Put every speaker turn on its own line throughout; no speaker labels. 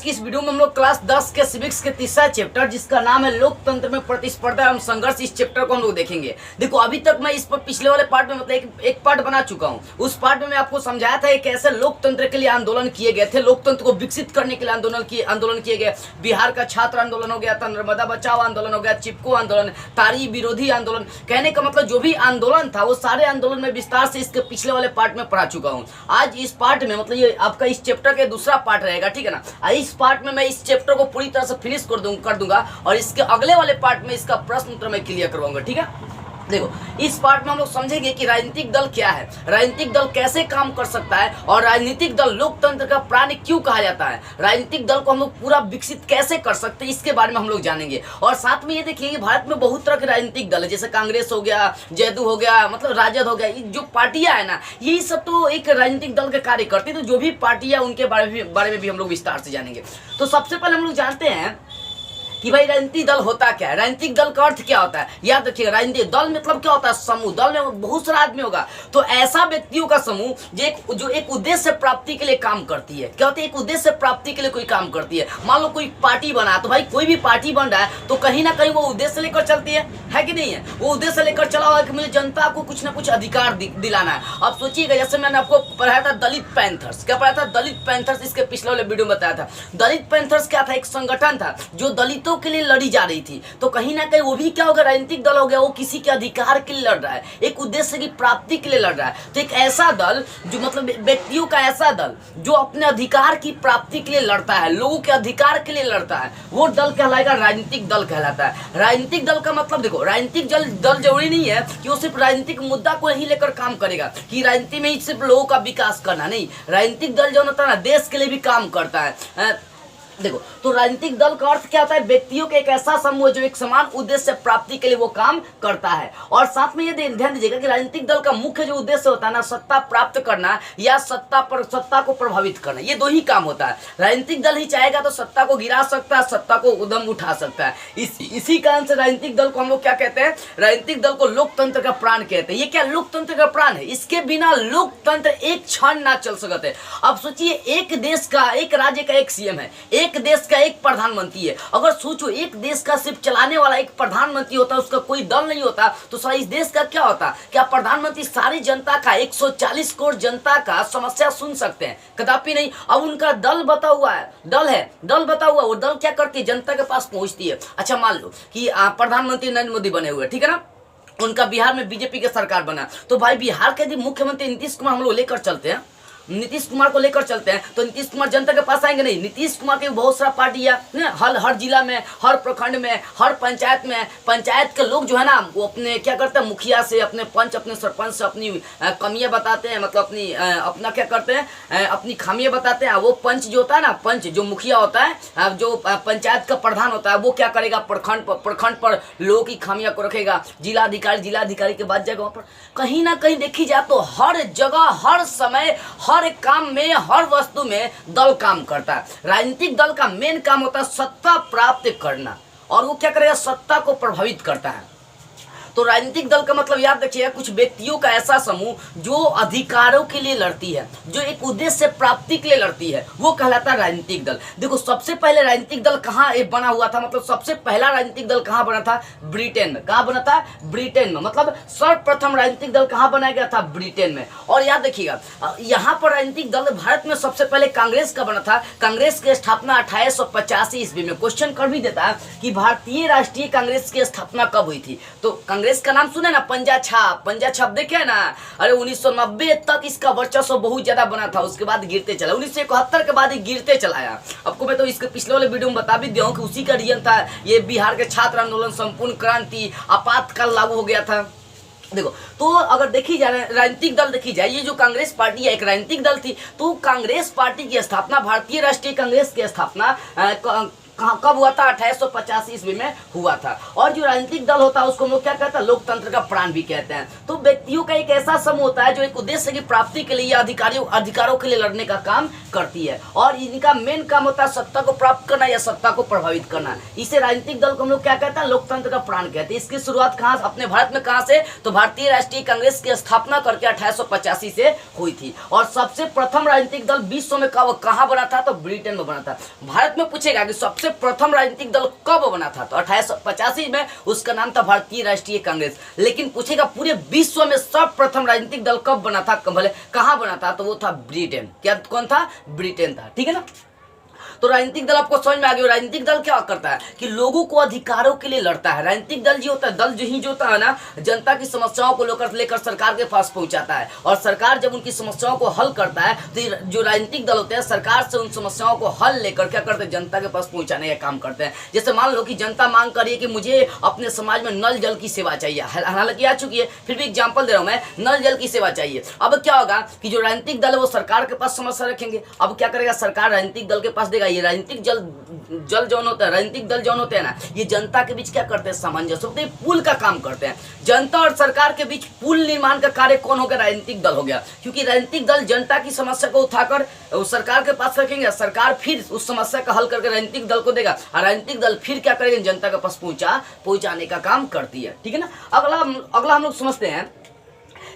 आज की इस वीडियो में हम लोग क्लास 10 के सिविक्स के तीसरा चैप्टर जिसका नाम है लोकतंत्र में प्रतिस्पर्धा एवं संघर्ष, इस चैप्टर को हम लोग देखेंगे। देखो अभी तक मैं इस पर पिछले वाले पार्ट में मतलब एक पार्ट बना चुका हूँ। उस पार्ट में मैं आपको समझाया था कि कैसे लोकतंत्र के लिए आंदोलन किए गए थे, लोकतंत्र को विकसित करने के लिए आंदोलन किए गए। बिहार का छात्र आंदोलन हो गया था, नर्मदा बचाओ आंदोलन हो गया, चिपको आंदोलन, तारी विरोधी आंदोलन। कहने का मतलब जो भी आंदोलन था वो सारे आंदोलन में विस्तार से इसके पिछले वाले पार्ट में पढ़ा चुका हूँ। आज इस पार्ट में मतलब ये आपका इस चैप्टर का दूसरा पार्ट रहेगा, ठीक है ना। इस पार्ट में मैं इस चैप्टर को पूरी तरह से फिनिश कर दूंगा और इसके अगले वाले पार्ट में इसका प्रश्न उत्तर मैं क्लियर करवाऊंगा, ठीक है। देखो इस पार्ट में हम लोग समझेंगे कि राजनीतिक दल क्या है, राजनीतिक दल कैसे काम कर सकता है और राजनीतिक दल लोकतंत्र का प्राण क्यों कहा जाता है, राजनीतिक दल को हम लोग पूरा विकसित कैसे कर सकते हैं, इसके बारे में हम लोग जानेंगे। और साथ में ये देखिए कि भारत में बहुत तरह के राजनीतिक दल है, जैसे कांग्रेस हो गया, जदयू हो गया, मतलब राजद हो गया। जो पार्टियां है ना, यही सब तो एक राजनीतिक दल के कार्य करती है। तो जो भी पार्टियां उनके बारे में भी हम लोग विस्तार से जानेंगे। तो सबसे पहले हम लोग जानते हैं कि भाई राजनीतिक दल होता क्या है, राजनीतिक दल का अर्थ क्या होता है। याद रखिएगा, राजनीतिक दल मतलब क्या होता है, समूह। दल में बहुत सारा आदमी होगा, तो ऐसा व्यक्तियों का समूह जो एक उद्देश्य प्राप्ति के लिए काम करती है। क्या होता है, एक उद्देश्य प्राप्ति के लिए कोई काम करती है। मान लो कोई पार्टी बना, तो भाई कोई भी पार्टी बन रहा है तो कहीं ना कहीं वो उद्देश्य लेकर चलती है कि नहीं है। वो उद्देश्य लेकर चला हुआ है कि मुझे जनता को कुछ ना कुछ अधिकार दिलाना है। अब सोचिएगा, जैसे मैंने आपको पढ़ाया था दलित पैंथर्स, क्या पढ़ाया था, दलित पैंथर्स। इसके पिछले वाले वीडियो में बताया था दलित पैंथर्स क्या था, एक संगठन था जो दलितों के लिए लड़ी जा रही थी। तो कहीं ना कहीं वो भी क्या होगा, राजनीतिक दल हो गया। वो किसी के अधिकार के लिए लड़ रहा है, एक उद्देश्य की प्राप्ति के लिए लड़ रहा है। तो एक ऐसा दल जो मतलब व्यक्तियों का ऐसा दल जो अपने अधिकार की प्राप्ति के लिए लड़ता है, लोगों के अधिकार के लिए लड़ता है, वो दल कहलाएगा राजनीतिक दल कहलाता है। राजनीतिक दल का मतलब देखो, राजनीतिक दल जरूरी नहीं है कि वो सिर्फ राजनीतिक मुद्दा को ही लेकर काम करेगा, कि राजनीति में ही सिर्फ लोगों का विकास करना नहीं। राजनीतिक दल जो होता है ना, देश के लिए भी काम करता है। देखो तो राजनीतिक दल का अर्थ क्या होता है, व्यक्तियों के एक ऐसा समूह जो एक समान उद्देश्य प्राप्ति के लिए वो काम करता है। और साथ में ये ध्यान दीजिएगा कि राजनीतिक दल का मुख्य जो उद्देश्य होता है ना, सत्ता प्राप्त करना या सत्ता को प्रभावित करना, ये दो ही काम होता है। राजनीतिक दल ही चाहेगा तो सत्ता को गिरा सकता है, सत्ता को उदम उठा सकता है। इसी कारण से राजनीतिक दल को हम लोग क्या कहते हैं, राजनीतिक दल को लोकतंत्र का प्राण कहते हैं। ये क्या लोकतंत्र का प्राण है, इसके बिना लोकतंत्र एक क्षण ना चल सकते है। अब सोचिए, एक देश का, एक राज्य का एक सीएम है, एक देश का एक प्रधानमंत्री है। अगर सोचो एक देश का सिर्फ चलाने वाला एक प्रधानमंत्री होता, उसका कोई दल नहीं होता, तो सारा इस देश का क्या होता। क्या प्रधानमंत्री सारी जनता का, 140 करोड़ जनता का समस्या सुन सकते हैं? कदापि नहीं। अब उनका दल बता हुआ है, दल बता हुआ, वो दल क्या करती है, जनता के पास पहुंचती है। अच्छा मान लो कि प्रधानमंत्री नरेंद्र मोदी बने हुए, ठीक है ना, उनका बिहार में बीजेपी की सरकार बना, तो भाई बिहार के यदि मुख्यमंत्री नीतीश कुमार हम लोग लेकर चलते हैं, नीतीश कुमार को लेकर चलते हैं, तो नीतीश कुमार जनता के पास आएंगे नहीं। नीतीश कुमार के बहुत सारा पार्टियां हर जिला में, हर प्रखंड में, हर पंचायत में, पंचायत के लोग जो है ना, वो अपने क्या करते हैं, मुखिया से, अपने पंच, अपने सरपंच से अपनी कमियां बताते हैं, मतलब अपना क्या करते हैं, अपनी खामियां बताते हैं। वो पंच जो होता है ना, पंच जो मुखिया होता है, जो पंचायत का प्रधान होता है, वो क्या करेगा, प्रखंड पर लोगों की खामियां को रखेगा। जिलाधिकारी के बाद जगह पर कहीं ना कहीं देखी जाए तो हर जगह, हर समय, हर एक काम में, हर वस्तु में दल काम करता है। राजनीतिक दल का मेन काम होता है सत्ता प्राप्त करना, और वो क्या करेगा, सत्ता को प्रभावित करता है। तो राजनीतिक दल का मतलब याद रखिएगा, कुछ व्यक्तियों का ऐसा समूह जो अधिकारों के लिए लड़ती है, जो एक उद्देश्य प्राप्ति के लिए लड़ती है, वो कहलाता है राजनीतिक दल। देखो सबसे पहले राजनीतिक दल कहाँ बना हुआ था, मतलब सबसे पहला राजनीतिक दल कहाँ बना था, ब्रिटेन में। कहाँ बना था, ब्रिटेन में। मतलब सर्वप्रथम राजनीतिक दल कहाँ बनाया गया था, ब्रिटेन में। और याद रखिएगा, यहाँ पर राजनीतिक दल भारत में सबसे पहले कांग्रेस का बना था। कांग्रेस की स्थापना 1885 ईस्वी में। क्वेश्चन कर भी देता है कि भारतीय राष्ट्रीय कांग्रेस की स्थापना कब हुई थी। तो कांग्रेस का नाम सुने ना, पंजा छाप देखे ना। अरे 1990 तक इसका वर्चस्व बहुत ज्यादा बना था, उसके बाद गिरते चला। 1971 के बाद ही गिरते चलाया। आपको मैं तो इसके पिछले वाले वीडियो में बता भी दिया हूँ कि उसी का रीजन था ये बिहार के छात्र आंदोलन, संपूर्ण क्रांति, आपातकाल लागू हो गया था। देखो तो अगर देखी जाए राजनीतिक दल देखी जाए, ये जो कांग्रेस पार्टी है एक राजनीतिक दल थी। तो कांग्रेस पार्टी की स्थापना, भारतीय राष्ट्रीय कांग्रेस की स्थापना कहाँ कब हुआ था? 1885 ईस्वी में हुआ था। और जो राजनीतिक दल होता है उसको हम लोग क्या कहते हैं? लोकतंत्र का प्राण भी कहते हैं। तो व्यक्तियों का एक ऐसा समूह होता है जो एक उद्देश्य की प्राप्ति के लिए अधिकारों के लिए लड़ने का काम करती है, और इनका मेन काम होता है सत्ता को प्राप्त करना या सत्ता को प्रभावित करना। इसे राजनीतिक दल को हम लोग क्या कहते हैं? लोकतंत्र का प्राण कहते हैं। इसकी शुरुआत कहाँ, अपने भारत में कहाँ से? तो भारतीय राष्ट्रीय कांग्रेस की स्थापना करके 1885 से हुई थी। और सबसे प्रथम राजनीतिक दल विश्व में कहाँ बना था? तो ब्रिटेन में बना था। भारत में पूछेगा कि सबसे प्रथम राजनीतिक दल कब बना था? तो 1885 में, उसका नाम था भारतीय राष्ट्रीय कांग्रेस। लेकिन पूछेगा पूरे विश्व में सर्वप्रथम राजनीतिक दल कब बना था, भले कहाँ बना था? तो वो था ब्रिटेन। क्या कौन था? ब्रिटेन था। ठीक है ना। तो राजनीतिक दल आपको समझ में आ गया। राजनीतिक दल क्या करता है कि लोगों को अधिकारों के लिए लड़ता है। राजनीतिक दल जो होता है, दल जो होता है ना, जनता की समस्याओं को लेकर सरकार के पास पहुंचाता है, और सरकार जब उनकी समस्याओं को हल करता है तो जो राजनीतिक दल होते हैं सरकार से उन समस्याओं को हल लेकर क्या करते हैं? जनता के पास पहुंचाने का काम करते हैं। जैसे मान लो कि जनता मांग कर रही है कि मुझे अपने समाज में नल जल की सेवा चाहिए, हालांकि आ चुकी है, फिर भी एग्जाम्पल दे रहा हूं मैं, नल जल की सेवा चाहिए। अब क्या होगा कि जो राजनीतिक दल है वो सरकार के पास समस्या रखेंगे। अब क्या करेगा? सरकार राजनीतिक दल के पास देगा। ये राजनीतिक जल जौन होता है, राजनीतिक दल जौन होते हैं ना, ये जनता के बीच क्या करते हैं? सामंजस्य होते हैं, पुल का काम करते हैं। जनता और सरकार के बीच पुल निर्माण का कार्य कौन हो गया? राजनीतिक दल हो गया। क्योंकि राजनीतिक दल जनता की समस्या को उठाकर सरकार के पास रखेंगे, सरकार फिर उस समस्या का हल करके राजनीतिक दल को देगा, और राजनीतिक दल फिर क्या करेंगे? जनता के पास पहुंचाने का काम करती है। ठीक है ना। अगला हम लोग समझते हैं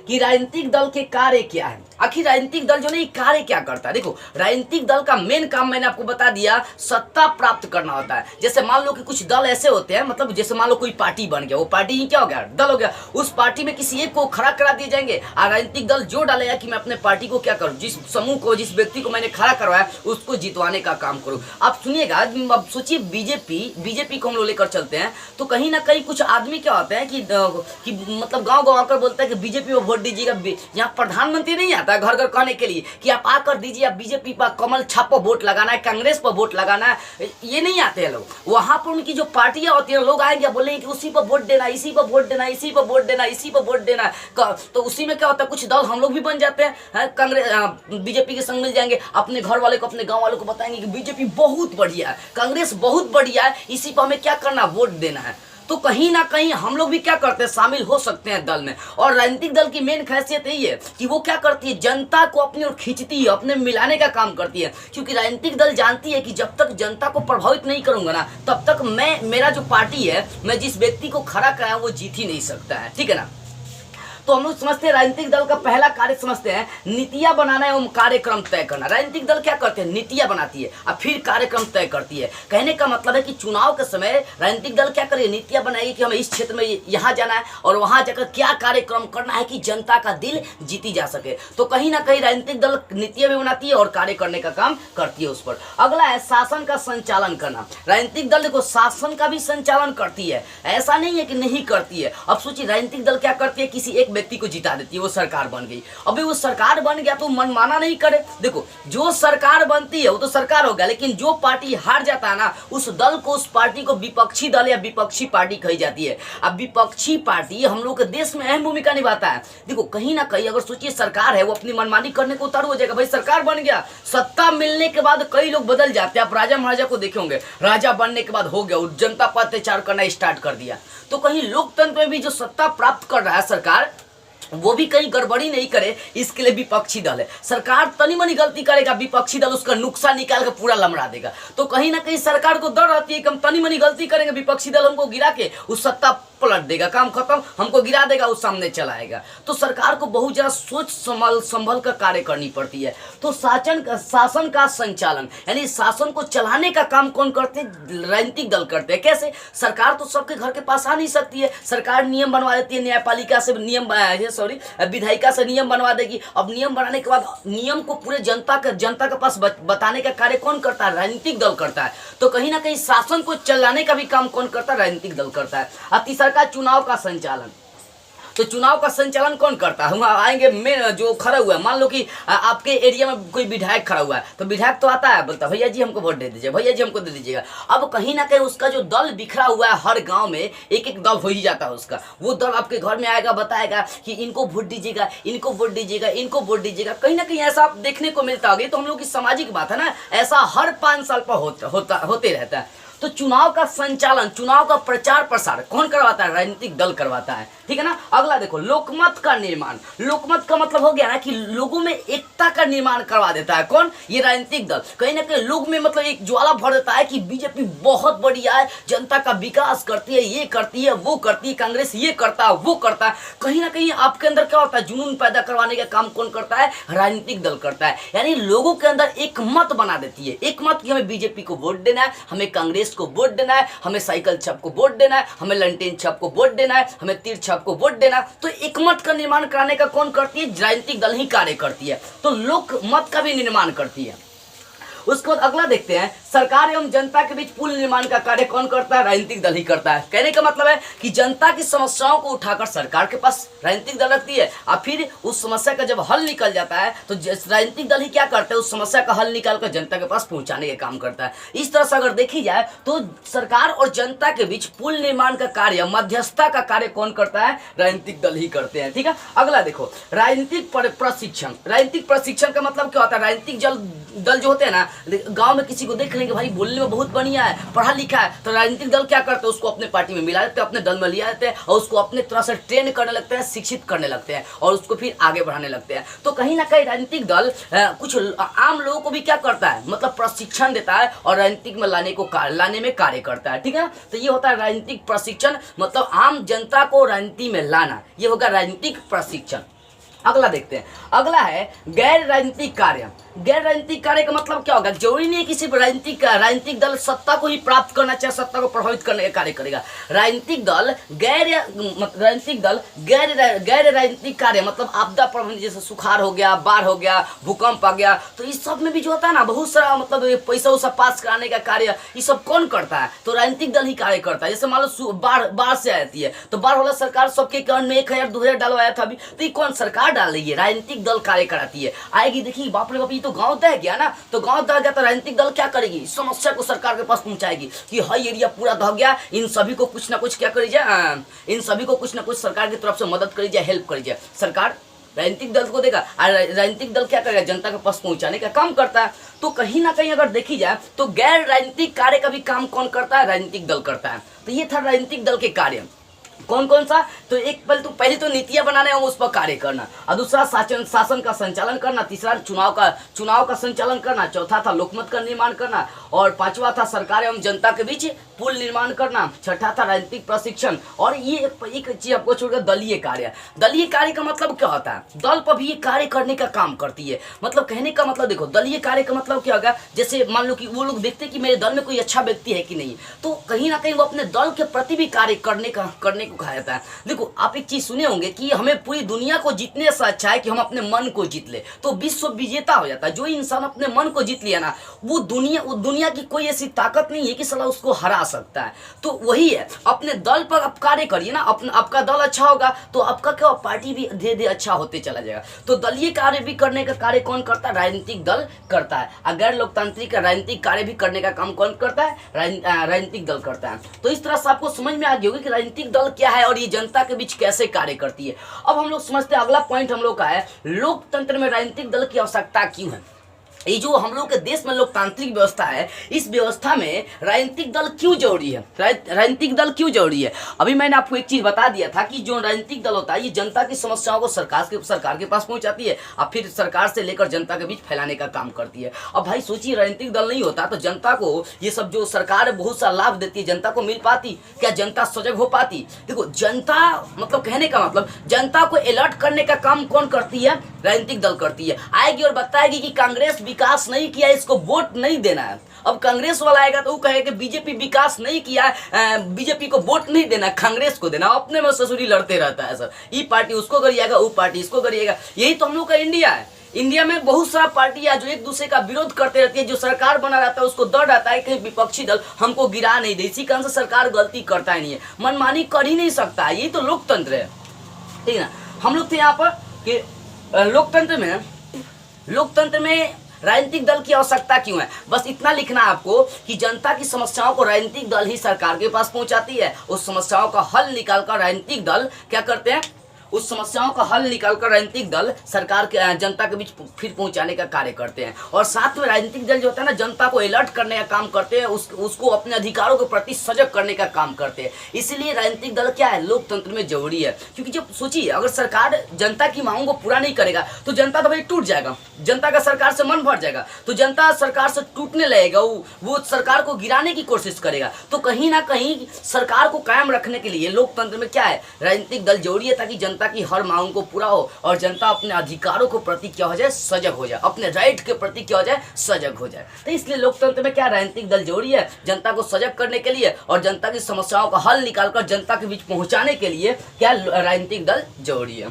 कि राजनीतिक दल के कार्य क्या है। आखिर राजनीतिक दल जो नहीं कार्य क्या करता है? देखो, राजनीतिक दल का मेन काम मैंने आपको बता दिया, सत्ता प्राप्त करना होता है। जैसे मान लो कि कुछ दल ऐसे होते हैं, मतलब जैसे मान लो कोई पार्टी बन गया, वो पार्टी ही क्या हो गया? दल हो गया। उस पार्टी में किसी एक को खड़ा करा दिए जाएंगे, और राजनीतिक दल जो डालेगा कि मैं अपने पार्टी को क्या करूं, जिस समूह को, जिस व्यक्ति को मैंने खड़ा करवाया उसको जितवाने का काम करूं। आप सुनिएगा, अब सोचिए बीजेपी को हम लोग लेकर चलते हैं, तो कहीं ना कहीं कुछ आदमी क्या होते हैं कि मतलब गाँव आकर बोलता है कि बीजेपी में वोट दीजिएगा। यहाँ प्रधानमंत्री नहीं आता है घर घर कहने के लिए कि आप आकर दीजिए, आप बीजेपी पर कमल छाप पर वोट लगाना है, कांग्रेस पर वोट लगाना है, ये नहीं आते हैं लोग। वहां पर उनकी जो पार्टियां होती है, लोग आएंगे बोलेंगे कि उसी पर वोट देना, इसी पर वोट देना, इसी पर वोट देना, इसी पर वोट देना। तो उसी में क्या होता है? कुछ दल हम लोग भी बन जाते हैं, कांग्रेस बीजेपी के संग मिल जाएंगे, अपने घर वाले को, अपने गाँव वालों को बताएंगे कि बीजेपी बहुत बढ़िया है, कांग्रेस बहुत बढ़िया है, इसी पर हमें क्या करना? वोट देना है। तो कहीं ना कहीं हम लोग भी क्या करते हैं? शामिल हो सकते हैं दल में। और राजनीतिक दल की मेन खासियत यही है कि वो क्या करती है? जनता को अपनी ओर खींचती है, अपने मिलाने का काम करती है। क्योंकि राजनीतिक दल जानती है कि जब तक जनता को प्रभावित नहीं करूंगा ना, तब तक मेरा जो पार्टी है, मैं जिस व्यक्ति को खड़ा कराया वो जीत ही नहीं सकता है। ठीक है ना। तो हम लोग समझते हैं राजनीतिक दल का पहला कार्य समझते हैं, नीतियां बनाना एवं कार्यक्रम तय करना। राजनीतिक दल क्या करते हैं? नीतियां बनाती है और फिर कार्यक्रम तय करती है। कहने का मतलब है कि चुनाव के समय राजनीतिक दल क्या करेगी? नीतियां बनाएगी कि हमें इस क्षेत्र में यहाँ जाना है और वहां जाकर क्या कार्यक्रम करना है कि जनता का दिल जीती जा सके। तो कहीं ना कहीं राजनीतिक दल नीतियां भी बनाती है और कार्य करने का काम करती है उस पर। अगला है शासन का संचालन करना। राजनीतिक दल देखो शासन का भी संचालन करती है, ऐसा नहीं है कि नहीं करती है। अब सोचिए, राजनीतिक दल क्या करती है? किसी एक व्यक्ति को जिता देती है, वो सरकार बन गई। अभी वो सरकार बन गया तो मनमाना नहीं करे। देखो, जो सरकार बनती है वो तो सरकार हो गया, लेकिन जो पार्टी हार जाता है ना, उस दल को, उस पार्टी को विपक्षी दल या विपक्षी पार्टी कही जाती है। अब विपक्षी पार्टी हम लोग के देश में अहम भूमिका निभाता है। देखो, कहीं ना कहीं अगर सोचिए सरकार है वो अपनी मनमानी करने को उतारू हो जाएगा। भाई सरकार बन गया, सत्ता मिलने के बाद कई लोग बदल जाते हैं। आप राजा महाराजा को देखे होंगे, राजा बनने के बाद हो गया जनता पर अत्याचार करना स्टार्ट कर दिया। तो कहीं लोकतंत्र में भी जो सत्ता प्राप्त कर रहा है सरकार, वो भी कहीं गड़बड़ी नहीं करे, इसके लिए विपक्षी दल है। सरकार तनी मनी गलती करेगा, विपक्षी दल उसका नुकसान निकाल कर पूरा लमड़ा देगा। तो कहीं ना कहीं सरकार को डर रहती है कि हम तनी मनी गलती करेंगे, विपक्षी दल हमको गिरा के उस सत्ता पलट देगा, काम खत्म, हमको गिरा देगा, उस सामने चलाएगा। तो सरकार को बहुत ज्यादा सोच संभल कर कार्य करनी पड़ती है। तो शासन का संचालन यानी शासन को चलाने का काम कौन करते हैं? राजनीतिक दल करते हैं। कैसे? सरकार तो सबके घर के पास आ नहीं सकती है, सरकार नियम बनवा देती है, न्यायपालिका से नियम विधायिका से नियम बनवा देगी। अब नियम बनाने के बाद नियम को पूरे जनता के पास बताने का कार्य कौन करता है? राजनीतिक दल करता है। तो कहीं ना कहीं शासन को चलाने का भी काम कौन करता है? राजनीतिक दल करता है। तीसरा का चुनाव का संचालन। तो चुनाव का संचालन कौन करता है? हम आएंगे में जो खड़ा हुआ है, मान लो कि आपके एरिया में कोई विधायक खड़ा हुआ है, तो विधायक तो आता है, बोलता है भैया जी हमको वोट दे दीजिए, भैया जी हमको दे दीजिएगा। अब कहीं ना कहीं उसका जो दल बिखरा हुआ है, हर गांव में एक एक दल हो ही जाता है उसका। वो दल आपके घर में आएगा, बताएगा कि इनको वोट दीजिएगा, इनको वोट दीजिएगा, इनको वोट दीजिएगा। कहीं ना कहीं ऐसा आप देखने को मिलता होगा। तो हम लोग की सामाजिक बात है ना, ऐसा हर 5 साल पर होते रहता है। तो चुनाव का संचालन, चुनाव का प्रचार प्रसार कौन करवाता है? राजनीतिक दल करवाता है, ठीक है ना। अगला देखो, लोकमत का निर्माण। लोकमत का मतलब हो गया ना कि लोगों में एकता का निर्माण करवा देता है कौन? ये राजनीतिक दल। कहीं ना कहीं लोग में मतलब एक ज्वाला भर देता है कि बीजेपी बहुत बढ़िया है, जनता का विकास करती है, ये करती है, वो करती है, कांग्रेस ये करता है, वो करता है। कहीं ना कहीं आपके अंदर क्या होता है? जुनून पैदा करवाने का काम कौन करता है? राजनीतिक दल करता है। यानी लोगों के अंदर एक मत बना देती है, एक मत कि हमें बीजेपी को वोट देना है, हमें कांग्रेस को वोट देना है, हमें साइकिल छाप को वोट देना है, हमें लंटेन छाप को वोट देना है, हमें तीर छाप को वोट देना। तो एक मत का निर्माण कराने का कौन करती है? राजनीतिक दल ही कार्य करती है। तो लोक मत का भी निर्माण करती है। उसके बाद अगला देखते हैं, सरकार एवं जनता के बीच पुल निर्माण का कार्य कौन करता है? राजनीतिक दल ही करता है। कहने का मतलब है कि जनता की समस्याओं को उठाकर सरकार के पास राजनीतिक दल रखती है, और फिर उस समस्या का जब हल निकल जाता है तो राजनीतिक दल ही क्या करते हैं? उस समस्या का हल निकालकर जनता के पास पहुंचाने का काम करता है। इस तरह से अगर देखी जाए तो सरकार और जनता के बीच पुल निर्माण का कार्य, मध्यस्थता का कार्य कौन करता है? राजनीतिक दल ही करते हैं, ठीक है। अगला देखो, राजनीतिक प्रशिक्षण। राजनीतिक प्रशिक्षण का मतलब क्या होता है? राजनीतिक दल जो होते हैं ना, गांव में किसी को देख लेंगे भाई बोलने में बहुत बढ़िया है, पढ़ा लिखा है, तो राजनीतिक दल क्या करते हैं? उसको अपने पार्टी में मिला देते हैं, अपने दल में लिया देते हैं, और उसको अपने तरह से ट्रेन करने लगते हैं, शिक्षित करने लगते हैं, और उसको फिर आगे बढ़ाने लगते हैं। तो कहीं ना कहीं राजनीतिक दल कुछ आम लोगों को भी क्या करता है? मतलब प्रशिक्षण देता है और राजनीतिक में लाने में कार्य करता है, ठीक है। तो ये होता है राजनीतिक प्रशिक्षण, मतलब आम जनता को राजनीति में लाना, ये होगा राजनीतिक प्रशिक्षण। अगला देखते हैं, अगला है गैर राजनीतिक कार्य। गैर राजनीतिक कार्य का मतलब क्या होगा? जरूरी नहीं है कि सिर्फ राजनीतिक दल सत्ता को ही प्राप्त करना चाहिए, सत्ता को प्रभावित करने का कार्य करेगा। राजनीतिक दल गैर राजनीतिक कार्य मतलब आपदा प्रबंधन, जैसे सुखाड़ हो गया, बाढ़ हो गया, भूकंप आ गया, तो इस सब में भी जो होता है ना बहुत सारा मतलब पैसा उसा पास कराने का कार्य, ये सब कौन करता है? तो राजनीतिक दल ही कार्य करता है। जैसे मान लो बाढ़ से आती है, तो बाढ़ वाला सरकार सबके अकाउंट में 1000 2000 डलवाया था अभी, तो ये कौन सरकार डाल रही है? राजनीतिक दल कार्य कराती है। आएगी देखिए, बाप रे बाप, तो गांव दह गया ना, तो गांव दह गया तो राजनीतिक दल क्या करेगी? समस्या को सरकार के पास पहुंचाएगी कि हाई एरिया पूरा दह गया, इन सभी को कुछ ना कुछ क्या करी जाए, इन सभी को कुछ ना कुछ सरकार की तरफ से मदद करी जाए, हेल्प करी जाए। सरकार राजनीतिक दल को देगा, और राजनीतिक दल क्या करेगा? जनता के पास पहुंचाने का काम करता है। तो कहीं ना कहीं अगर देखी जाए तो गैर राजनीतिक कार्य का भी काम कौन करता है? राजनीतिक दल करता है। तो ये था राजनीतिक दल के कार्य। कौन कौन सा? तो एक पहले तो नीतियां बनाने और उस पर कार्य करना, और दूसरा शासन का संचालन करना, तीसरा चुनाव का संचालन करना, चौथा था लोकमत का निर्माण करना, और पांचवा था सरकार एवं जनता के बीच पुल निर्माण करना, छठा था राजनीतिक प्रशिक्षण, और ये एक चीज आपको छोड़कर दलीय कार्य। दलीय कार्य का मतलब क्या होता है? दल पर भी ये कार्य करने का काम करती है। मतलब कहने का मतलब देखो, दलीय कार्य का मतलब क्या होगा? जैसे मान लो कि वो लोग देखते कि मेरे दल में कोई अच्छा व्यक्ति है कि नहीं, तो कहीं ना कहीं वो अपने दल के प्रति भी कार्य करने को कहा जाता है। देखो, आप एक चीज सुने होंगे कि हमें पूरी दुनिया को जीतने से अच्छा है कि हम अपने मन को जीत ले, तो विश्व विजेता हो जाता है। जो इंसान अपने मन को जीत लिया ना, वो दुनिया की कोई ऐसी ताकत नहीं है कि साला उसको हरा सकता है। तो वही है, अपने दल पर आप कार्य करिए ना, आपका दल अच्छा होगा तो आपका क्या पार्टी भी धीरे धीरे अच्छा होते चला जाएगा। तो दलीय कार्य भी करने का कार्य कौन करता है? राजनीतिक दल करता है। अगर लोकतांत्रिक राजनीतिक कार्य भी करने का काम कौन करता है? राजनीतिक दल करता है। तो इस तरह से आपको समझ में आ गई होगी कि राजनीतिक दल क्या है और ये जनता के बीच कैसे कार्य करती है। अब हम लोग समझते हैं, अगला पॉइंट हम लोग का है, लोकतंत्र में राजनीतिक दल की आवश्यकता क्यों है। ये जो हम लोग के देश में लोकतांत्रिक व्यवस्था है, इस व्यवस्था में राजनीतिक दल क्यों जरूरी है? राजनीतिक दल क्यों जरूरी है? अभी मैंने आपको एक चीज बता दिया था कि जो राजनीतिक दल होता है, ये जनता की समस्याओं को सरकार के पास पहुंचाती है, और फिर सरकार से लेकर जनता के बीच फैलाने का काम करती है। अब भाई सोचिए, राजनीतिक दल नहीं होता तो जनता को ये सब जो सरकार बहुत सा लाभ देती है, जनता को मिल पाती क्या? जनता सजग हो पाती? देखो, जनता मतलब कहने का मतलब जनता को अलर्ट करने का काम कौन करती है? राजनीतिक दल करती है। आएगी और बताएगी कि कांग्रेस विकास नहीं किया, इसको वोट नहीं देना है। अब कांग्रेस वाला आएगा तो वो कहेगा कि बीजेपी विकास नहीं किया, बीजेपी को वोट नहीं देना, कांग्रेस को देना। अपने में ससुरी लड़ते रहता है सर, ये पार्टी उसको करिएगा, वो पार्टी इसको करिएगा। यही तो हम लोग का इंडिया है। इंडिया में बहुत सारा पार्टियां जो एक दूसरे का विरोध करते रहती है। जो सरकार बना रहता है उसको डर रहता है कि विपक्षी दल हमको गिरा नहीं दे, इसी कारण से सरकार गलती करता ही नहीं है, मनमानी कर ही नहीं सकता। यही तो लोकतंत्र है, ठीक है ना। हम लोग थे यहाँ पर कि लोकतंत्र में राजनीतिक दल की आवश्यकता क्यों है। बस इतना लिखना है आपको कि जनता की समस्याओं को राजनीतिक दल ही सरकार के पास पहुंचाती है। उस समस्याओं का हल निकालकर राजनीतिक दल क्या करते हैं? उस समस्याओं का हल निकालकर राजनीतिक दल सरकार के जनता के बीच फिर पहुंचाने का कार्य करते हैं। और साथ में राजनीतिक दल जो होता है ना, जनता को अलर्ट करने का काम करते हैं, उसको अपने अधिकारों के प्रति सजग करने का काम करते हैं। इसीलिए राजनीतिक दल क्या है, लोकतंत्र में जरूरी है। क्योंकि जब सोचिए, अगर सरकार जनता की मांगों को पूरा नहीं करेगा तो जनता तो भाई टूट जाएगा, जनता का सरकार से मन भर जाएगा, तो जनता सरकार से टूटने लगेगा, वो सरकार को गिराने की कोशिश करेगा। तो कहीं ना कहीं सरकार को कायम रखने के लिए लोकतंत्र में क्या है, राजनीतिक दल जरूरी है, ताकि जनता की हर मांग को पूरा हो और जनता अपने अधिकारों के प्रति क्या हो जाए, सजग हो जाए, अपने राइट के प्रति क्या हो जाए, सजग हो जाए। तो इसलिए लोकतंत्र में क्या, राजनीतिक दल जरूरी है, जनता को सजग करने के लिए और जनता की समस्याओं का हल निकालकर जनता के बीच पहुंचाने के लिए क्या राजनीतिक दल जरूरी है।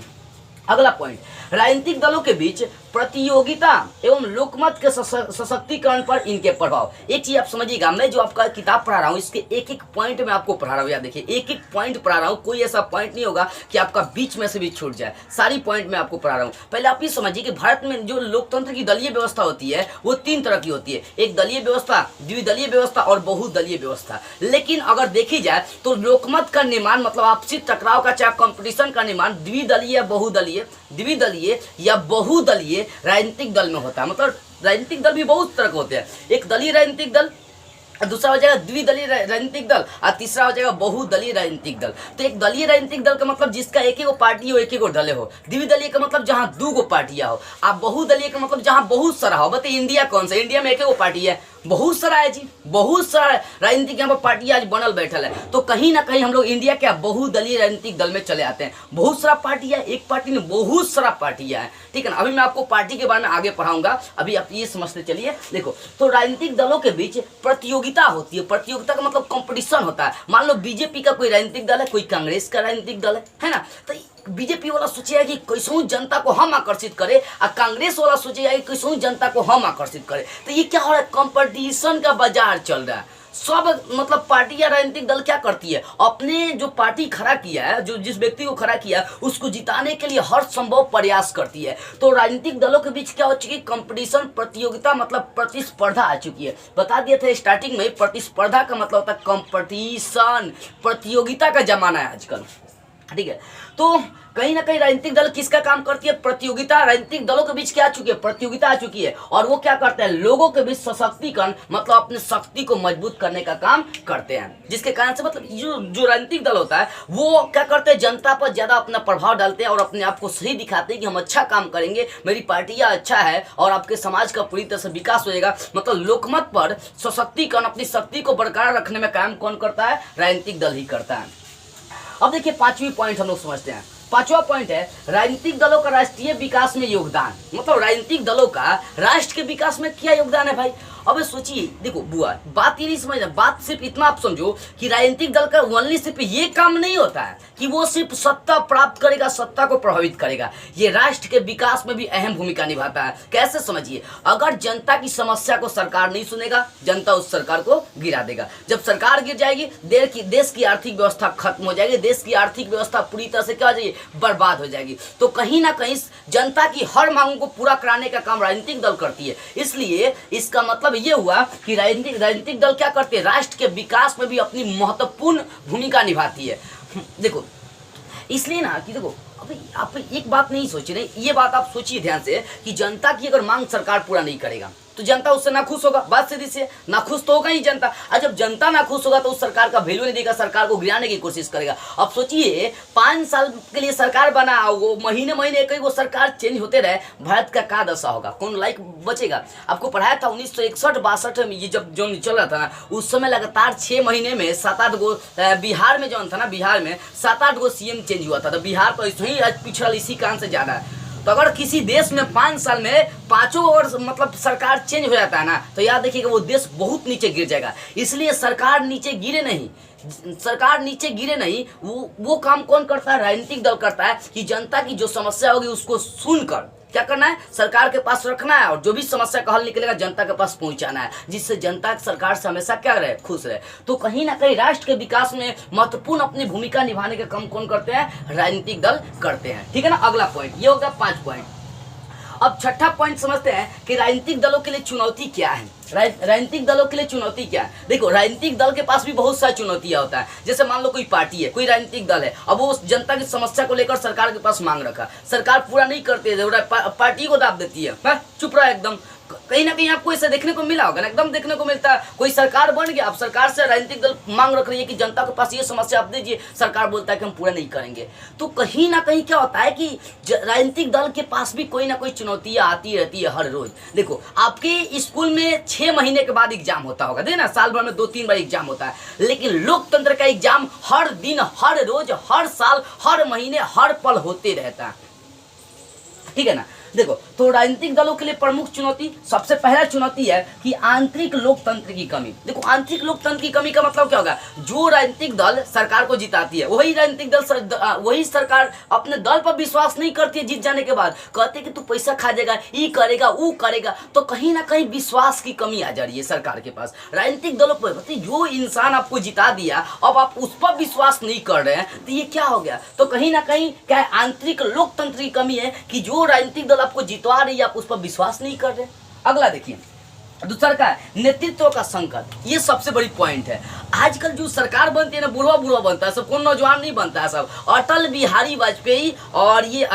अगला पॉइंट, राजनीतिक दलों के बीच प्रतियोगिता एवं लोकमत के सशक्तिकरण पर इनके प्रभाव। एक चीज आप समझिएगा, मैं जो आपका किताब पढ़ा रहा हूँ इसके एक एक पॉइंट में आपको पढ़ा रहा हूँ, याद देखिए एक एक पॉइंट पढ़ा रहा हूँ, कोई ऐसा पॉइंट नहीं होगा कि आपका बीच में से भी छूट जाए, सारी पॉइंट में आपको पढ़ा रहा हूँ। पहले आप ये समझिए कि भारत में जो लोकतंत्र की दलीय व्यवस्था होती है वो 3 तरह की होती है, एक दलीय व्यवस्था, द्विदलीय व्यवस्था और बहुदलीय व्यवस्था। लेकिन अगर देखी जाए तो लोकमत का निर्माण मतलब आपसी टकराव का, चाहे कंपटीशन का निर्माण द्विदलीय या बहुदलीय राजनीतिक दल में होता है। मतलब राजनीतिक दल भी बहुत तरह के होते हैं, एक दलीय राजनीतिक दल, दूसरा हो जाएगा द्विदलीय राजनीतिक दल और तीसरा हो जाएगा बहुदलीय राजनीतिक दल। तो एक दलीय राजनीतिक दल का मतलब जिसका एक ही पार्टी हो, एक ही दल हो। द्विदलीय का मतलब जहां 2 पार्टियां हो। आप बहुदलीय का मतलब जहां बहुत सारा हो। बताइए इंडिया कौन सा, इंडिया में एक ही पार्टी है, बहुत सारा है जी, बहुत सारा राजनीतिक यहाँ पर पार्टियां आज बनल बैठल है। तो कहीं ना कहीं हम लोग इंडिया क्या बहुदलीय राजनीतिक दल में चले आते हैं। बहुत सारा पार्टी है, एक पार्टी में बहुत सारा पार्टियां हैं, ठीक है ना। अभी मैं आपको पार्टी के बारे में आगे पढ़ाऊंगा, अभी आप ये समझते चलिए। देखो, तो राजनीतिक दलों के बीच प्रतियोगिता होती है। प्रतियोगिता का मतलब कंपटीशन होता है। मान लो बीजेपी का कोई राजनीतिक दल है, कोई कांग्रेस का राजनीतिक दल है ना, तो बीजेपी वाला सोचेगा कि कैसे जनता को हम आकर्षित करे और कांग्रेस वाला सोचेगा कि कैसे जनता को हम आकर्षित करे। तो ये क्या हो रहा है, कंपटीशन का बाजार चल रहा है। सब मतलब पार्टी या राजनीतिक दल क्या करती है, अपने जो पार्टी खड़ा किया है, जो जिस व्यक्ति को खड़ा किया है उसको जिताने के लिए हर संभव प्रयास करती है। तो राजनीतिक दलों के बीच क्या हो चुकी है, कंपटीशन, प्रतियोगिता मतलब प्रतिस्पर्धा आ चुकी है। बता दिए थे स्टार्टिंग में, प्रतिस्पर्धा का मतलब होता है कंपटीशन, प्रतियोगिता का जमाना है आजकल, ठीक है। तो कहीं ना कहीं राजनीतिक दल किसका काम करती है, प्रतियोगिता। राजनीतिक दलों के बीच क्या आ चुकी है, प्रतियोगिता आ चुकी है। और वो क्या करते हैं, लोगों के बीच सशक्तिकरण मतलब अपने शक्ति को मजबूत करने का काम करते हैं। जिसके कारण से मतलब जो राजनीतिक दल होता है वो क्या करते हैं, जनता पर ज्यादा अपना प्रभाव डालते हैं और अपने आप को सही दिखाते हैं कि हम अच्छा काम करेंगे, मेरी पार्टियां अच्छा है और आपके समाज का पूरी तरह से विकास होएगा। मतलब लोकमत पर सशक्तिकरण, अपनी शक्ति को बरकरार रखने में काम कौन करता है, राजनीतिक दल ही करता है। अब देखिए 5वीं पॉइंट हम लोग समझते हैं। 5वां पॉइंट है राजनीतिक दलों का राष्ट्रीय विकास में योगदान। मतलब राजनीतिक दलों का राष्ट्र के विकास में क्या योगदान है भाई। अब सोचिए, देखो बुआ, बात ये नहीं समझना, बात सिर्फ इतना आप समझो कि राजनीतिक दल का ओनली सिर्फ ये काम नहीं होता है कि वो सिर्फ सत्ता प्राप्त करेगा, सत्ता को प्रभावित करेगा, ये राष्ट्र के विकास में भी अहम भूमिका निभाता है। कैसे समझिए, अगर जनता की समस्या को सरकार नहीं सुनेगा, जनता उस सरकार को गिरा देगा। जब सरकार गिर जाएगी, देश की आर्थिक व्यवस्था खत्म हो जाएगी, देश की आर्थिक व्यवस्था पूरी तरह से क्या हो जाएगी, बर्बाद हो जाएगी। तो कहीं ना कहीं जनता की हर मांगों को पूरा कराने का काम राजनीतिक दल करती है। इसलिए इसका मतलब ये हुआ कि राजनीतिक दल क्या करते हैं, राष्ट्र के विकास में भी अपनी महत्वपूर्ण भूमिका निभाती है। देखो इसलिए ना कि देखो अभी आप एक बात नहीं सोच रहे, ये बात आप सोचिए ध्यान से कि जनता की अगर मांग सरकार पूरा नहीं करेगा तो जनता उससे नाखुश होगा। बात सीधी सी है, नाखुश तो होगा ही जनता। और जब जनता नाखुश होगा तो उस सरकार का वैल्यू नहीं देगा, सरकार को गिराने की कोशिश करेगा। अब सोचिए 5 साल के लिए सरकार बना, वो महीने महीने कई वो सरकार चेंज होते रहे, भारत का क्या दशा होगा, कौन लाइक बचेगा। आपको पढ़ाया था 1961-62 में, ये जब जो चल रहा था ना, उस समय लगातार 6 महीने में 7-8 गो बिहार में जो था ना, बिहार में 7-8 गो सीएम चेंज हुआ था। तो बिहार तो इसमें ही पिछड़ा इसी कारण से ज्यादा है। तो अगर किसी देश में 5 साल में 5 वर्ष मतलब सरकार चेंज हो जाता है ना, तो याद देखिएगा वो देश बहुत नीचे गिर जाएगा। इसलिए सरकार नीचे गिरे नहीं, वो काम कौन करता है, राजनीतिक दल करता है कि जनता की जो समस्या होगी उसको सुनकर क्या करना है, सरकार के पास रखना है और जो भी समस्या का हल निकलेगा जनता के पास पहुंचाना है, जिससे जनता सरकार से हमेशा क्या रहे, खुश रहे। तो कहीं ना कहीं राष्ट्र के विकास में महत्वपूर्ण अपनी भूमिका निभाने का काम कौन करते हैं, राजनीतिक दल करते हैं। ठीक है ना। अगला पॉइंट ये होगा 5 पॉइंट। अब छठा पॉइंट समझते हैं कि राजनीतिक दलों के लिए चुनौती क्या है। राजनीतिक दलों के लिए चुनौती क्या है। देखो, राजनीतिक दल के पास भी बहुत सारी चुनौतियां होता है। जैसे मान लो कोई पार्टी है, कोई राजनीतिक दल है, अब वो जनता की समस्या को लेकर सरकार के पास मांग रखा, सरकार पूरा नहीं करती है, पार्टी को दाब देती है, चुप रहा एकदम। कहीं ना कहीं आपको ऐसा देखने को मिला होगा ना, एकदम देखने को मिलता है। कोई सरकार बन गया, अब सरकार से राजनीतिक दल मांग रख रही है कि जनता के पास ये समस्या आप दीजिए, सरकार बोलता है कि हम पूरा नहीं करेंगे। तो कहीं ना कहीं क्या होता है कि राजनीतिक दल के पास भी कोई ना कोई चुनौतियां आती रहती है हर रोज। देखो, आपके स्कूल में 6 महीने के बाद एग्जाम होता होगा, देना साल भर में 2-3 बार एग्जाम होता है, लेकिन लोकतंत्र का एग्जाम हर दिन, हर रोज, हर साल, हर महीने, हर पल होते रहता है, ठीक है ना। देखो, तो राजनीतिक दलों के लिए प्रमुख चुनौती, सबसे पहला चुनौती है कि आंतरिक लोकतंत्र की कमी। देखो, आंतरिक लोकतंत्र की कमी का मतलब क्या होगा, जो राजनीतिक दल सरकार को जिताती है, वही राजनीतिक दल वही सरकार अपने दल पर विश्वास नहीं करती है। जीत जाने के बाद कहते हैं कि तू पैसा खा जाएगा, ये करेगा, वो करेगा, तो कहीं ना कहीं विश्वास की कमी आ जा रही है सरकार के पास राजनीतिक दलों पर। जो इंसान आपको जिता दिया, अब आप उस पर विश्वास नहीं कर रहे हैं, तो ये क्या हो गया। तो कहीं ना कहीं क्या है, आंतरिक लोकतंत्र की कमी है कि जो राजनीतिक दल आपको जितवा रही है, आप उस पर विश्वास नहीं कर रहे। अगला देखिए, दूसरा का नेतृत्व का संकट। ये सबसे बड़ी पॉइंट है। आजकल जो सरकार बनती है ना, बुढ़वा बुढ़वा बनता है सब, कौन नौजवान नहीं बनता है सब। अटल बिहारी वाजपेयी और ये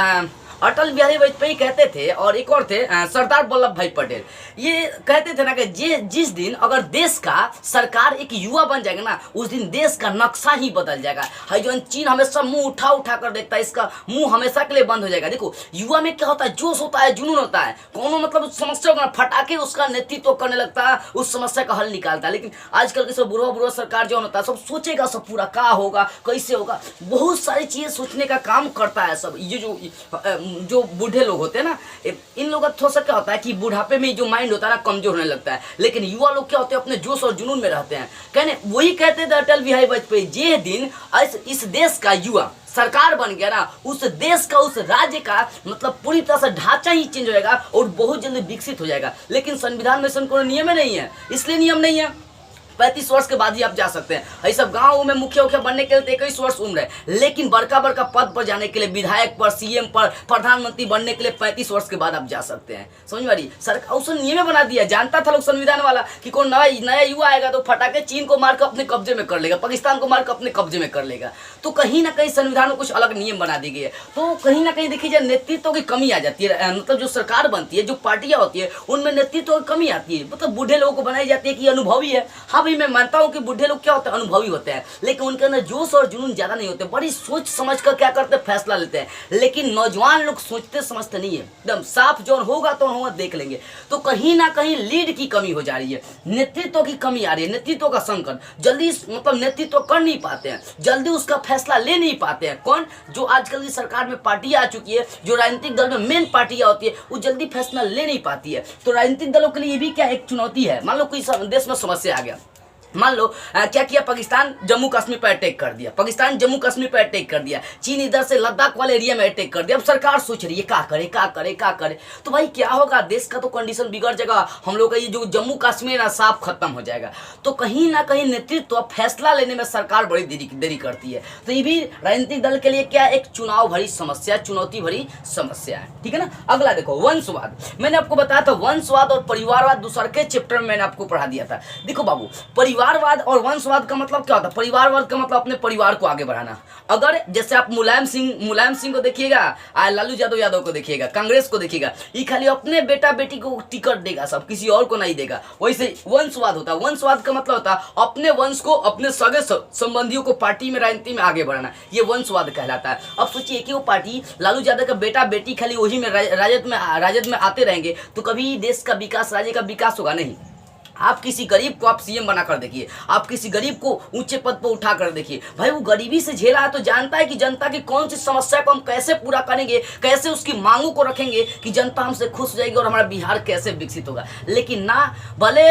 अटल बिहारी वाजपेयी कहते थे, और एक और थे सरदार वल्लभ भाई पटेल, ये कहते थे ना कि जिस दिन अगर देश का सरकार एक युवा बन जाएगा ना, उस दिन देश का नक्शा ही बदल जाएगा। है जो चीन हमेशा मुंह उठा उठा कर देखता है, इसका मुंह हमेशा के लिए बंद हो जाएगा। देखो, युवा में क्या होता है, जोश होता है, जुनून होता है, कौन मतलब उस समस्या को फटाके उसका नेतृत्व करने लगता है, उस समस्या का हल निकालता है। लेकिन आजकल के सब बुढ़वा बुढ़वा सरकार जो होता है, सब सोचेगा, सब पूरा क्या होगा, कैसे होगा, बहुत सारी चीजें सोचने का काम करता है सब। ये जो बूढ़े लोग होते हैं ना, इन लोगों का थोड़ा सा क्या होता है कि बुढ़ापे में जो माइंड होता है ना, कमजोर होने लगता है। लेकिन युवा लोग क्या होते हैं, अपने जोश और जुनून में रहते हैं। कहने वही कहते थे अटल बिहारी वाजपेयी, जे दिन इस देश का युवा सरकार बन गया ना, उस देश का, उस राज्य का मतलब पूरी तरह से ढांचा ही चेंज हो जाएगा और बहुत जल्दी विकसित हो जाएगा। लेकिन संविधान में कोई नियम नहीं है, इसलिए नियम नहीं है। 35 वर्ष के बाद ही आप जा सकते हैं। ये सब गाँव में मुखिया बनने के लिए 21 वर्ष उम्र है, लेकिन बड़का बड़का पद पर जाने के लिए, विधायक पर, सीएम पर, प्रधानमंत्री बनने के लिए 35 वर्ष के बाद आप जा सकते हैं। समझ में आ रही, सरकार उसने नियम बना दिया। जानता था लोग संविधान वाला कि कौन नया युवा आएगा तो फटाके चीन को मारकर अपने कब्जे में कर लेगा, पाकिस्तान को मारकर अपने कब्जे में कर लेगा। तो कहीं ना कहीं संविधान में कुछ अलग नियम बना दी गई है। तो कहीं ना कहीं देखिए, नेतृत्व की कमी आ जाती है। मतलब जो सरकार बनती है, जो पार्टियां होती है, उनमें नेतृत्व की कमी आती है। मतलब बूढ़े लोगों को बनाई जाती है कि अनुभवी है। हाँ भाई, मैं मानता हूँ कि बूढ़े लोग क्या होते हैं, अनुभवी होते हैं, लेकिन उनके अंदर जोश और जुनून ज्यादा नहीं होते। बड़ी सोच समझ कर क्या करते, फैसला लेते हैं। लेकिन नौजवान लोग सोचते समझते नहीं है, एकदम साफ जो होगा तो होगा, देख लेंगे। तो कहीं ना कहीं लीड की कमी हो जा रही है, नेतृत्व की कमी आ रही है, नेतृत्व का संकट। जल्दी मतलब नेतृत्व कर नहीं पाते हैं, जल्दी उसका फैसला ले नहीं पाते हैं। कौन, जो आजकल की सरकार में पार्टियां आ चुकी है, जो राजनीतिक दल में मेन पार्टियां होती है, वो जल्दी फैसला ले नहीं पाती है। तो राजनीतिक दलों के लिए भी क्या एक चुनौती है। मान लो कोई देश में समस्या आ गया, मान लो क्या किया, पाकिस्तान जम्मू कश्मीर पर अटैक कर दिया, पाकिस्तान जम्मू कश्मीर पर अटैक कर दिया, चीन इधर से लद्दाख वाले एरिया में अटैक कर दिया। अब सरकार सोच रही है क्या करे क्या करे क्या करे। तो भाई क्या होगा, देश का तो कंडीशन बिगड़ जाएगा, हम लोग का ये जो जम्मू कश्मीर ना साफ खत्म हो जाएगा। तो कहीं ना कहीं नेतृत्व, फैसला लेने में सरकार बड़ी देरी करती है। तो ये भी राजनीतिक दल के लिए क्या एक चुनाव भरी समस्या, चुनौती भरी समस्या है, ठीक है ना। अगला देखो, वंशवाद। मैंने आपको बताया था वंशवाद और परिवारवाद दूसरे के चैप्टर में मैंने आपको पढ़ा दिया था। देखो बाबू, परिवारवाद और वंशवाद का मतलब क्या होता है। परिवारवाद का मतलब अपने परिवार को आगे बढ़ाना। अगर जैसे आप मुलायम सिंह को देखिएगा, लालू यादव को देखिएगा, कांग्रेस को देखिएगा, ये खाली अपने बेटा बेटी को टिकट देगा, सब किसी और को नहीं देगा। वैसे वंशवाद होता है। वंशवाद का मतलब होता है अपने वंश को, अपने सगे संबंधियों को पार्टी में, राजनीति में आगे बढ़ाना, ये वंशवाद कहलाता है। अब सोचिए कि वो पार्टी लालू यादव का बेटा बेटी खाली वही में राजद में आते रहेंगे तो कभी देश का विकास, राज्य का विकास होगा नहीं। आप किसी गरीब को आप सीएम बना कर देखिए, आप किसी गरीब को ऊंचे पद पर उठा कर देखिए, भाई वो गरीबी से झेला है तो जानता है कि जनता की कौन सी समस्या को हम कैसे पूरा करेंगे, कैसे उसकी मांगों को रखेंगे कि जनता हमसे खुश हो जाएगी और हमारा बिहार कैसे विकसित होगा। लेकिन ना, भले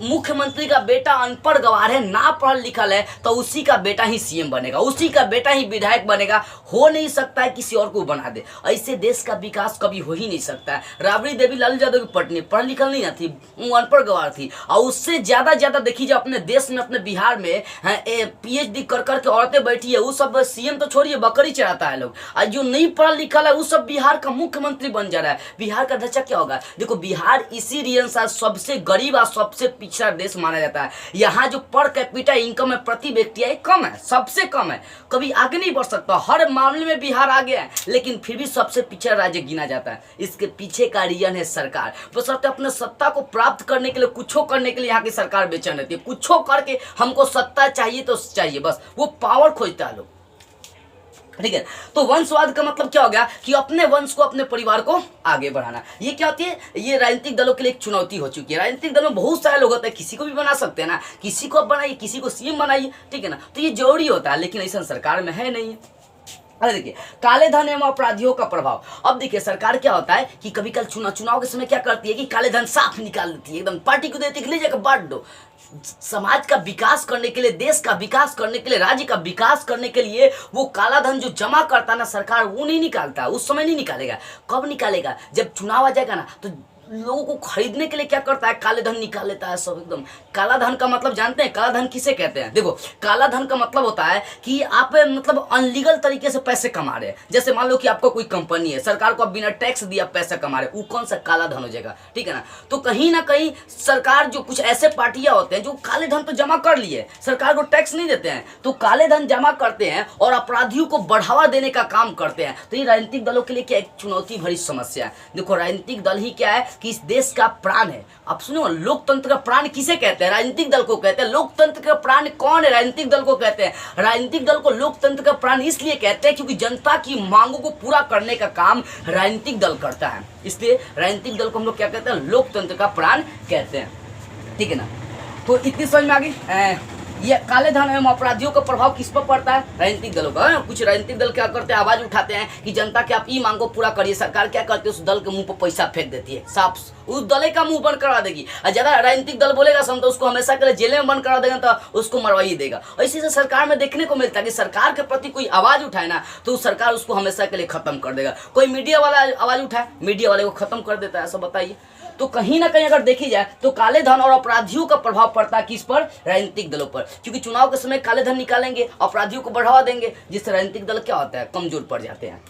मुख्यमंत्री का बेटा अनपढ़ गवार है, ना पढ़ लिखल है, तो उसी का बेटा ही सीएम बनेगा, उसी का बेटा ही विधायक बनेगा। हो नहीं सकता है किसी और को बना दे। ऐसे देश का विकास कभी हो ही नहीं सकता है। राबड़ी देवी लालू यादव की पत्नी पढ़ लिखल नहीं थी, वो अनपढ़ गवार थी, और उससे ज्यादा देखिए जो अपने देश में अपने बिहार में PhD कर करके औरतें बैठी है, वो सब CM तो छोड़िए बकरी चढ़ाता है लोग, और जो नहीं पढ़ा लिखा है वो सब बिहार का मुख्यमंत्री बन जा रहा है। बिहार का ढांचा क्या होगा? देखो बिहार इसी रीजन से सबसे गरीब और सबसे पिछड़ा देश माना जाता है। यहाँ जो पर कैपिटा इनकम है प्रति व्यक्ति है कम है, सबसे कम है, कभी आगे नहीं बढ़ सकता। हर मामले में बिहार आगे है, लेकिन फिर भी सबसे पिछड़ा राज्य गिना जाता है। इसके पीछे का रीजन है सरकार। बशर्ते अपने सत्ता को प्राप्त करने के लिए, कुछ करने के लिए यहाँ की सरकार बेचैन रहती है। कुछ करके हमको सत्ता चाहिए तो चाहिए, बस वो पावर खोजता है लोग, ठीक है। तो वंशवाद का मतलब क्या हो गया कि अपने वंश को, अपने परिवार को आगे बढ़ाना। ये क्या होती है? ये राजनीतिक दलों के लिए एक चुनौती हो चुकी है। राजनीतिक दल में बहुत सारे लोग होते हैं, किसी को भी बना सकते हैं ना, किसी को बनाइए, किसी को CM बनाइए, ठीक है ना। तो ये जरूरी होता है, लेकिन ऐसा सरकार में है नहीं। अरे देखिए काले धन एवं अपराधियों का प्रभाव। अब देखिए सरकार क्या होता है कि कभी कल चुनाव के समय क्या करती है कि काले धन साफ निकाल देती है, एकदम पार्टी को देती है कि ले जाकर बांट दो। समाज का विकास करने के लिए, देश का विकास करने के लिए, राज्य का विकास करने के लिए वो काला धन जो जमा करता ना सरकार, वो नहीं निकालता, उस समय नहीं निकालेगा। कब निकालेगा? जब चुनाव आ जाएगा ना, तो लोगों को खरीदने के लिए क्या करता है, काले धन निकाल लेता है सब एकदम। काला धन का मतलब जानते हैं? काला धन किसे कहते हैं? देखो काला धन का मतलब होता है कि आप मतलब अनलीगल तरीके से पैसे कमा रहे हैं। जैसे मान लो कि आपको कोई कंपनी है, सरकार को आप बिना टैक्स दिए पैसा कमा रहे, वो कौन सा काला धन हो जाएगा, ठीक है ना। तो कहीं ना कहीं सरकार, जो कुछ ऐसे पार्टियां होते हैं जो काले धन तो जमा कर लिए, सरकार को टैक्स नहीं देते हैं, तो काले धन जमा करते हैं और अपराधियों को बढ़ावा देने का काम करते हैं। तो ये राजनीतिक दलों के लिए क्या एक चुनौती भरी समस्या है। देखो राजनीतिक दल ही क्या है कि इस देश का प्राण है। अब सुनो, लोकतंत्र का प्राण किसे कहते हैं? राजनीतिक दल को कहते हैं। लोकतंत्र का प्राण कौन है? राजनीतिक दल को कहते हैं। राजनीतिक दल को लोकतंत्र का प्राण इसलिए कहते हैं क्योंकि जनता की मांगों को पूरा करने का काम राजनीतिक दल करता है, इसलिए राजनीतिक दल को हम लोग क्या कहते हैं? लोकतंत्र का प्राण कहते हैं, ठीक है ना। तो इतनी समझ में आ गई। ये काले धन एवं अपराधियों का प्रभाव किस पर पड़ता है? राजनीतिक दलों का। कुछ राजनीतिक दल क्या करते हैं, आवाज उठाते हैं कि जनता के आप ई मांगो पूरा करिए। सरकार क्या करती है? उस दल के मुंह पर पैसा फेंक देती है, साफ उस दल का मुंह बंद करवा देगी। और ज्यादा राजनीतिक दल बोलेगा तो उसको हमेशा के लिए जेल में बंद करा देगा, तो उसको मरवाई देगा। इसी से सरकार में देखने को मिलता है कि सरकार के प्रति कोई आवाज उठाए ना, तो सरकार उसको हमेशा के लिए खत्म कर देगा। कोई मीडिया वाला आवाज उठाए, मीडिया वाले को खत्म कर देता है। सब बताइए। तो कहीं ना कहीं अगर देखी जाए तो काले धन और अपराधियों का प्रभाव पड़ता है किस पर? राजनीतिक दलों पर, क्योंकि चुनाव के समय काले धन निकालेंगे, अपराधियों को बढ़ावा देंगे, जिससे राजनीतिक दल क्या होता है? कमजोर पड़ जाते हैं।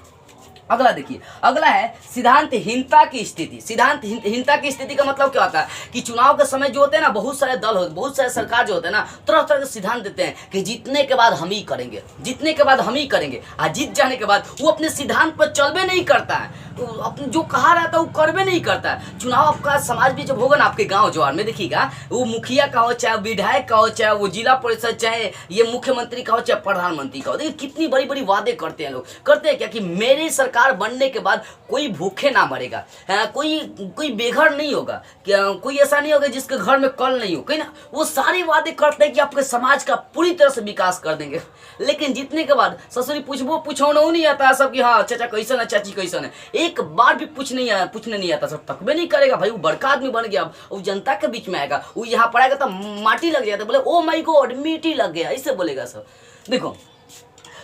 अगला देखिए, अगला है सिद्धांतहीनता की स्थिति। सिद्धांतहीनता की स्थिति का मतलब क्या होता है कि चुनाव के समय जो होते हैं ना, बहुत सारे दल होते, बहुत सारे सरकार जो होते हैं ना, तरह तरह के सिद्धांत देते हैं कि जीतने के बाद हम ही करेंगे, जीतने के बाद हम ही करेंगे। और जीत जाने के बाद वो अपने सिद्धांत पर चलबे नहीं करता है, तो अपने जो कहा रहता है वो करबे नहीं करता है। चुनाव आपका समाज भी जब होगा ना, आपके गांव जवार में देखिएगा, वो मुखिया का हो, चाहे विधायक का हो, चाहे वो जिला परिषद, चाहे ये मुख्यमंत्री का हो, चाहे प्रधानमंत्री का हो, देखिए कितनी बड़ी बड़ी वादे करते हैं लोग। करते हैं क्या कि मेरी सरकार बनने के बाद कोई भूखे ना मरेगा, कोई बेघर नहीं होगा, कोई ऐसा नहीं होगा जिसके घर में कल नहीं हो, कहीं ना। वो सारे वादे करते हैं कि आपके समाज का पूरी तरह से विकास कर देंगे। लेकिन जीतने के बाद ससुरी पूछो नहीं आता सब कि हाँ चाचा कैसन है, चाची कैसन है, एक बार भी पूछने नहीं आता, सब तकबे नहीं करेगा। भाई वो बड़का आदमी बन गया, वो जनता के बीच में आएगा, वो यहाँ पर आएगा तो माटी लग जाता, बोले ओ माय गॉड मिट्टी लग गया, ऐसे बोलेगा सब। देखो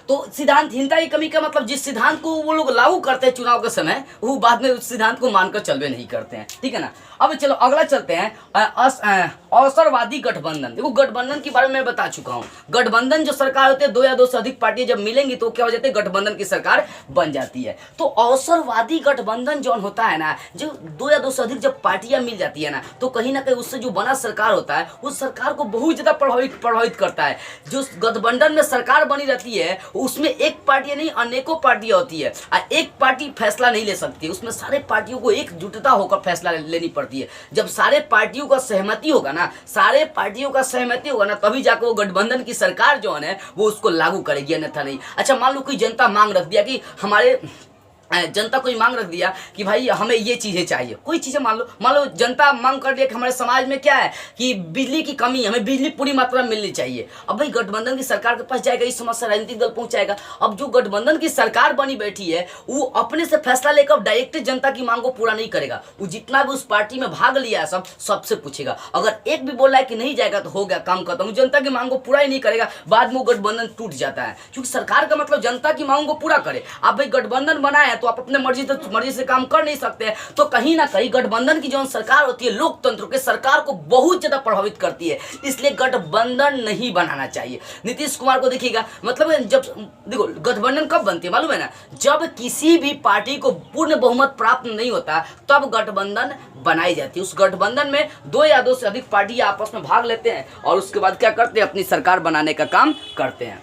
तो सिद्धांतहीनता की कमी का मतलब जिस सिद्धांत को वो लोग लागू करते हैं चुनाव के समय, वो बाद में उस सिद्धांत को मानकर चलवे नहीं करते हैं, ठीक है ना। अब चलो अगला चलते हैं, अवसरवादी गठबंधन। देखो गठबंधन के बारे में मैं बता चुका हूँ। गठबंधन जो सरकार होती है, 2 या 2 से अधिक पार्टियां जब मिलेंगी तो क्या हो जाती है? गठबंधन की सरकार बन जाती है। तो अवसरवादी गठबंधन जो होता है ना, जो 2 या 2 से अधिक जब पार्टियां मिल जाती है ना, तो कहीं ना कहीं उससे जो बना सरकार होता है, उस सरकार को बहुत ज्यादा प्रभावित करता है। जो गठबंधन में सरकार बनी रहती है उसमें एक पार्टी नहीं अनेकों पार्टियां होती है, और एक पार्टी फैसला नहीं ले सकती, उसमें सारे पार्टियों को एकजुटता होकर फैसला लेनी पड़ती है। जब सारे पार्टियों का सहमति होगा ना, तभी जाकर वो गठबंधन की सरकार जो है वो उसको लागू करेगी, अन्यथा नहीं। अच्छा मान लो कोई जनता मांग रख दिया कि हमारे जनता कोई मांग रख दिया कि भाई हमें ये चीज़ें चाहिए, कोई चीज़ें मान लो जनता मांग कर दिया कि हमारे समाज में क्या है कि बिजली की कमी, हमें बिजली पूरी मात्रा में मिलनी चाहिए। अब भाई गठबंधन की सरकार के पास जाएगा, इस समस्या राजनीतिक दल पहुंचाएगा। अब जो गठबंधन की सरकार बनी बैठी है वो अपने से फैसला लेकर डायरेक्ट जनता की मांग को पूरा नहीं करेगा। वो जितना भी उस पार्टी में भाग लिया है सबसे पूछेगा। अगर एक भी बोल रहा है कि नहीं जाएगा तो हो गया, काम खत्म। वो जनता की मांग को पूरा ही नहीं करेगा, बाद में वो गठबंधन टूट जाता है, क्योंकि सरकार का मतलब जनता की मांग को पूरा करे। अब भाई गठबंधन बना है तो आप अपने मर्जी से काम कर नहीं सकते। तो कहीं ना कहीं गठबंधन की जो सरकार होती है लोकतंत्र के सरकार को बहुत ज्यादा प्रभावित करती है, इसलिए गठबंधन नहीं बनाना चाहिए। नीतीश कुमार को देखिएगा, मतलब जब देखो गठबंधन कब बनती है मालूम है ना, जब किसी भी पार्टी को पूर्ण बहुमत प्राप्त नहीं होता तब गठबंधन बनाई जाती है। उस गठबंधन में दो या दो से अधिक पार्टी आपस में भाग लेते हैं और उसके बाद क्या करते हैं, अपनी सरकार बनाने का काम करते हैं।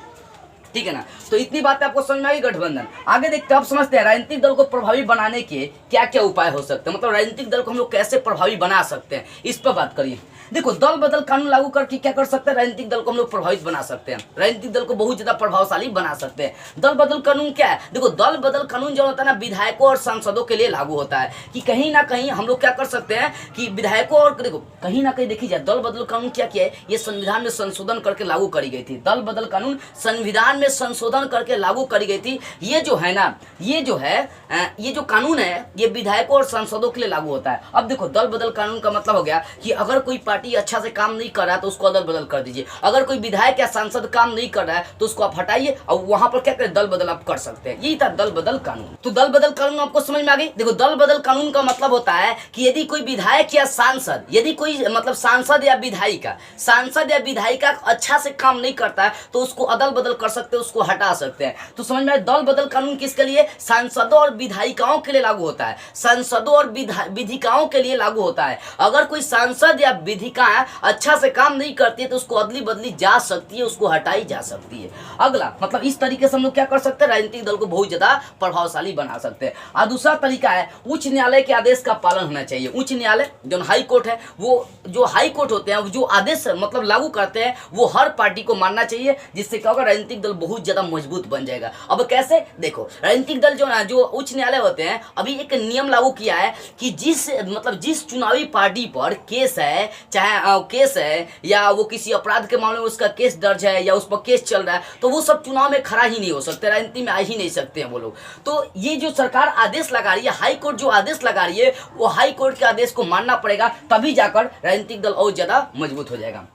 ठीक है ना, तो इतनी बात आपको समझ में आई गठबंधन। आगे देखते हैं, अब समझते हैं राजनीतिक दल को प्रभावी बनाने के क्या क्या उपाय हो सकते हैं, मतलब राजनीतिक दल को हम लोग कैसे प्रभावी बना सकते हैं, इस पर बात करिए। देखो दल बदल कानून लागू करके क्या कर सकते हैं, राजनीतिक दल को हम लोग प्रभावित बना सकते हैं, राजनीतिक दल को बहुत ज्यादा प्रभावशाली बना सकते हैं। दल बदल कानून क्या है, देखो दल बदल कानून जो होता है ना विधायकों और सांसदों के लिए लागू होता है कि कहीं ना कहीं हम लोग क्या कर सकते हैं कि विधायकों और देखो कहीं ना कहीं देखी जाए दल बदल कानून क्या किया है, ये संविधान में संशोधन करके लागू करी गई थी। दल बदल कानून संविधान में संशोधन करके लागू करी गई थी। ये जो है ना, ये जो कानून है ये विधायकों और सांसदों के लिए लागू होता है। अब देखो दल बदल कानून का मतलब हो गया कि अगर कोई पार्टी अच्छा से काम नहीं कर रहा है तो उसको अदल बदल कर दीजिए। अगर कोई विधायक या सांसद काम नहीं कर रहा है तो उसको आप हटाइए और वहां पर क्या करें, दल बदल आप कर सकते हैं। यही था दल बदल कानून। तो दल बदल कानून आपको समझ में आ गई। देखो दल बदल कानून का मतलब होता है कि यदि कोई विधायक या सांसद, यदि कोई मतलब सांसद या विधायिका अच्छा से काम नहीं करता है तो उसको अदल बदल कर सकते हैं, उसको हटा सकते हैं। तो समझ में, दल बदल कानून किसके लिए, सांसदों और विधायिकाओं के लिए लागू होता है, सांसदों और विधिकाओं के लिए लागू होता है। अगर कोई सांसद या विधिका अच्छा से काम नहीं करती है तो उसको अदली बदली जा सकती है, उसको हटाई जा सकती है। अगला मतलब इस तरीके से हम लोग क्या कर सकते हैं, राजनीतिक दल को बहुत ज्यादा प्रभावशाली बना सकते हैं। और दूसरा तरीका है उच्च न्यायालय के आदेश का पालन होना चाहिए। उच्च न्यायालय जो हाई कोर्ट है, वो जो हाई कोर्ट होते हैं जो आदेश मतलब लागू करते हैं वो हर पार्टी को मानना चाहिए, जिससे क्या होगा, राजनीतिक दल बहुत ज्यादा मजबूत बन जाएगा। अब कैसे, देखो राजनीतिक दल जो उच्च न्यायालय होते हैं अभी एक नियम लागू किया है कि जिस चुनावी पार्टी पर केस है, चाहे केस है या वो किसी अपराध के मामले में उसका केस दर्ज है या उस पर केस चल रहा है, तो वो सब चुनाव में खड़ा ही नहीं हो सकते, राजनीति में आ ही नहीं सकते हैं वो लोग। तो ये जो सरकार आदेश लगा रही है, हाई कोर्ट जो आदेश लगा रही है, वो हाई कोर्ट के आदेश को मानना पड़ेगा, तभी जाकर राजनीतिक दल और ज्यादा मजबूत हो जाएगा।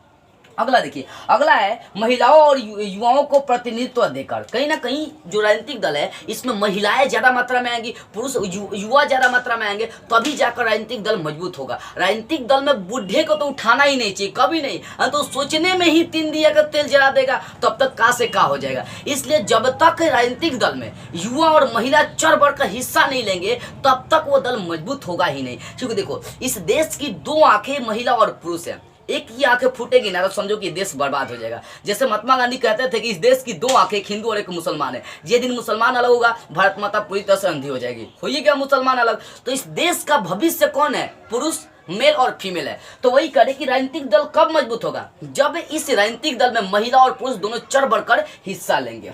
अगला देखिए, अगला है महिलाओं और युवाओं को प्रतिनिधित्व देकर। कहीं ना कहीं जो राजनीतिक दल है इसमें महिलाएं ज्यादा मात्रा में आएंगी, पुरुष युवा ज्यादा मात्रा में आएंगे, तभी जाकर राजनीतिक दल मजबूत होगा। राजनीतिक दल में बुढ़े को तो उठाना ही नहीं चाहिए, कभी नहीं, तो सोचने में ही 3 दिया का तेल जला देगा, तब तक का से का हो जाएगा। इसलिए जब तक राजनीतिक दल में युवा और महिला चढ़ बढ़ कर हिस्सा नहीं लेंगे तब तक वो दल मजबूत होगा ही नहीं। क्योंकि देखो इस देश की 2 आंखें महिला और पुरुष है, एक ही आंखें फूटेगी ना तो समझो कि देश बर्बाद हो जाएगा। जैसे महात्मा गांधी कहते थे कि इस देश की 2 आंखें, एक हिंदू और एक मुसलमान है। ये दिन मुसलमान अलग होगा, भारत माता पूरी तरह से अंधी हो जाएगी, होइए क्या मुसलमान अलग। तो इस देश का भविष्य कौन है, पुरुष, मेल और फीमेल है। तो वही करे कि राजनीतिक दल कब मजबूत होगा, जब इस राजनीतिक दल में महिला और पुरुष दोनों चढ़ बढ़कर हिस्सा लेंगे।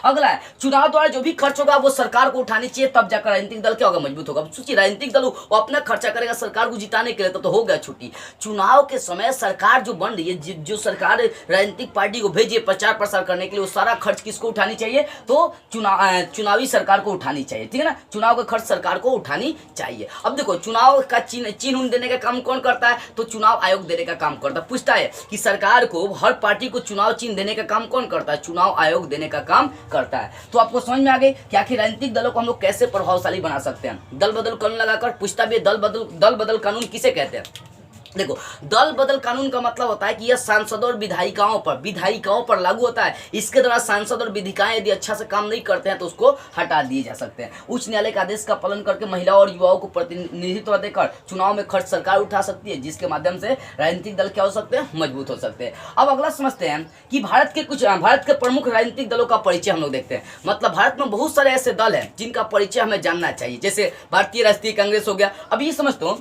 अगला है चुनाव द्वारा जो भी खर्च होगा वो सरकार को उठानी चाहिए, तब जाकर राजनीतिक दल क्या होगा, मजबूत होगा। सोचिए राजनीतिक दल वो अपना खर्चा करेगा सरकार को जिताने के लिए, तब तो हो गया छुट्टी। चुनाव के समय सरकार जो बन रही है, जो सरकार राजनीतिक पार्टी को भेजिए प्रचार प्रसार करने के लिए, वो सारा खर्च किसको उठानी चाहिए, तो चुनावी सरकार को उठानी चाहिए। ठीक है ना, चुनाव का खर्च सरकार को उठानी चाहिए। अब देखो चुनाव का चिन्ह देने का काम कौन करता है, तो चुनाव आयोग देने का काम करता है। पूछता है कि सरकार को, हर पार्टी को चुनाव चिन्ह देने का काम कौन करता है, चुनाव आयोग देने का काम करता है। तो आपको समझ में आ गई कि आखिर राजनीतिक दलों को हम लोग कैसे प्रभावशाली बना सकते हैं। दल बदल कानून लगाकर पूछता भी, दल बदल कानून किसे कहते हैं। देखो दल बदल कानून का मतलब होता है कि यह सांसदों और विधायिकाओं पर लागू होता है। इसके द्वारा सांसद और विधायिकाएं यदि अच्छा से काम नहीं करते हैं तो उसको हटा दिए जा सकते हैं। उच्च न्यायालय के आदेश का पालन करके महिलाओं और युवाओं को प्रतिनिधित्व देकर चुनाव में खर्च सरकार उठा सकती है, जिसके माध्यम से राजनीतिक दल क्या हो सकते हैं, मजबूत हो सकते हैं। अब अगला समझते हैं कि भारत के प्रमुख राजनीतिक दलों का परिचय हम लोग देखते हैं। मतलब भारत में बहुत सारे ऐसे दल हैं जिनका परिचय हमें जानना चाहिए। जैसे भारतीय राष्ट्रीय कांग्रेस हो गया। अब ये समझते हो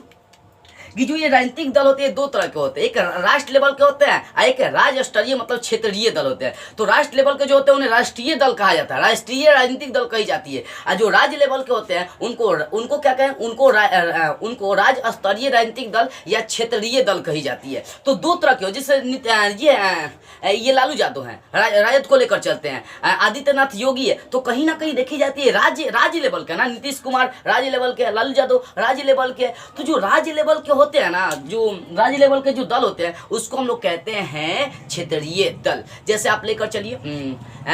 कि जो ये राजनीतिक दल होते हैं 2 तरह के होते हैं, एक राष्ट्र लेवल के होते हैं और एक राज्य स्तरीय मतलब क्षेत्रीय दल होते हैं। तो राष्ट्र लेवल के जो होते हैं उन्हें राष्ट्रीय दल कहा जाता है, राष्ट्रीय राजनीतिक दल कही जाती है। और जो राज्य लेवल के होते हैं उनको क्या कहें, उनको राज्य स्तरीय राजनीतिक दल या क्षेत्रीय दल कही जाती है। तो 2 तरह के हो, जैसे ये लालू यादव हैं, राजद को लेकर चलते हैं, आदित्यनाथ योगी है। तो कहीं ना कहीं देखी जाती है राज्य लेवल का ना, नीतीश कुमार राज्य लेवल के, लालू यादव राज्य लेवल के। तो जो राज्य लेवल के होते हैं ना, जो राज्य लेवल के जो दल होते हैं उसको हम लोग कहते हैं क्षेत्रीय दल। जैसे आप लेकर चलिए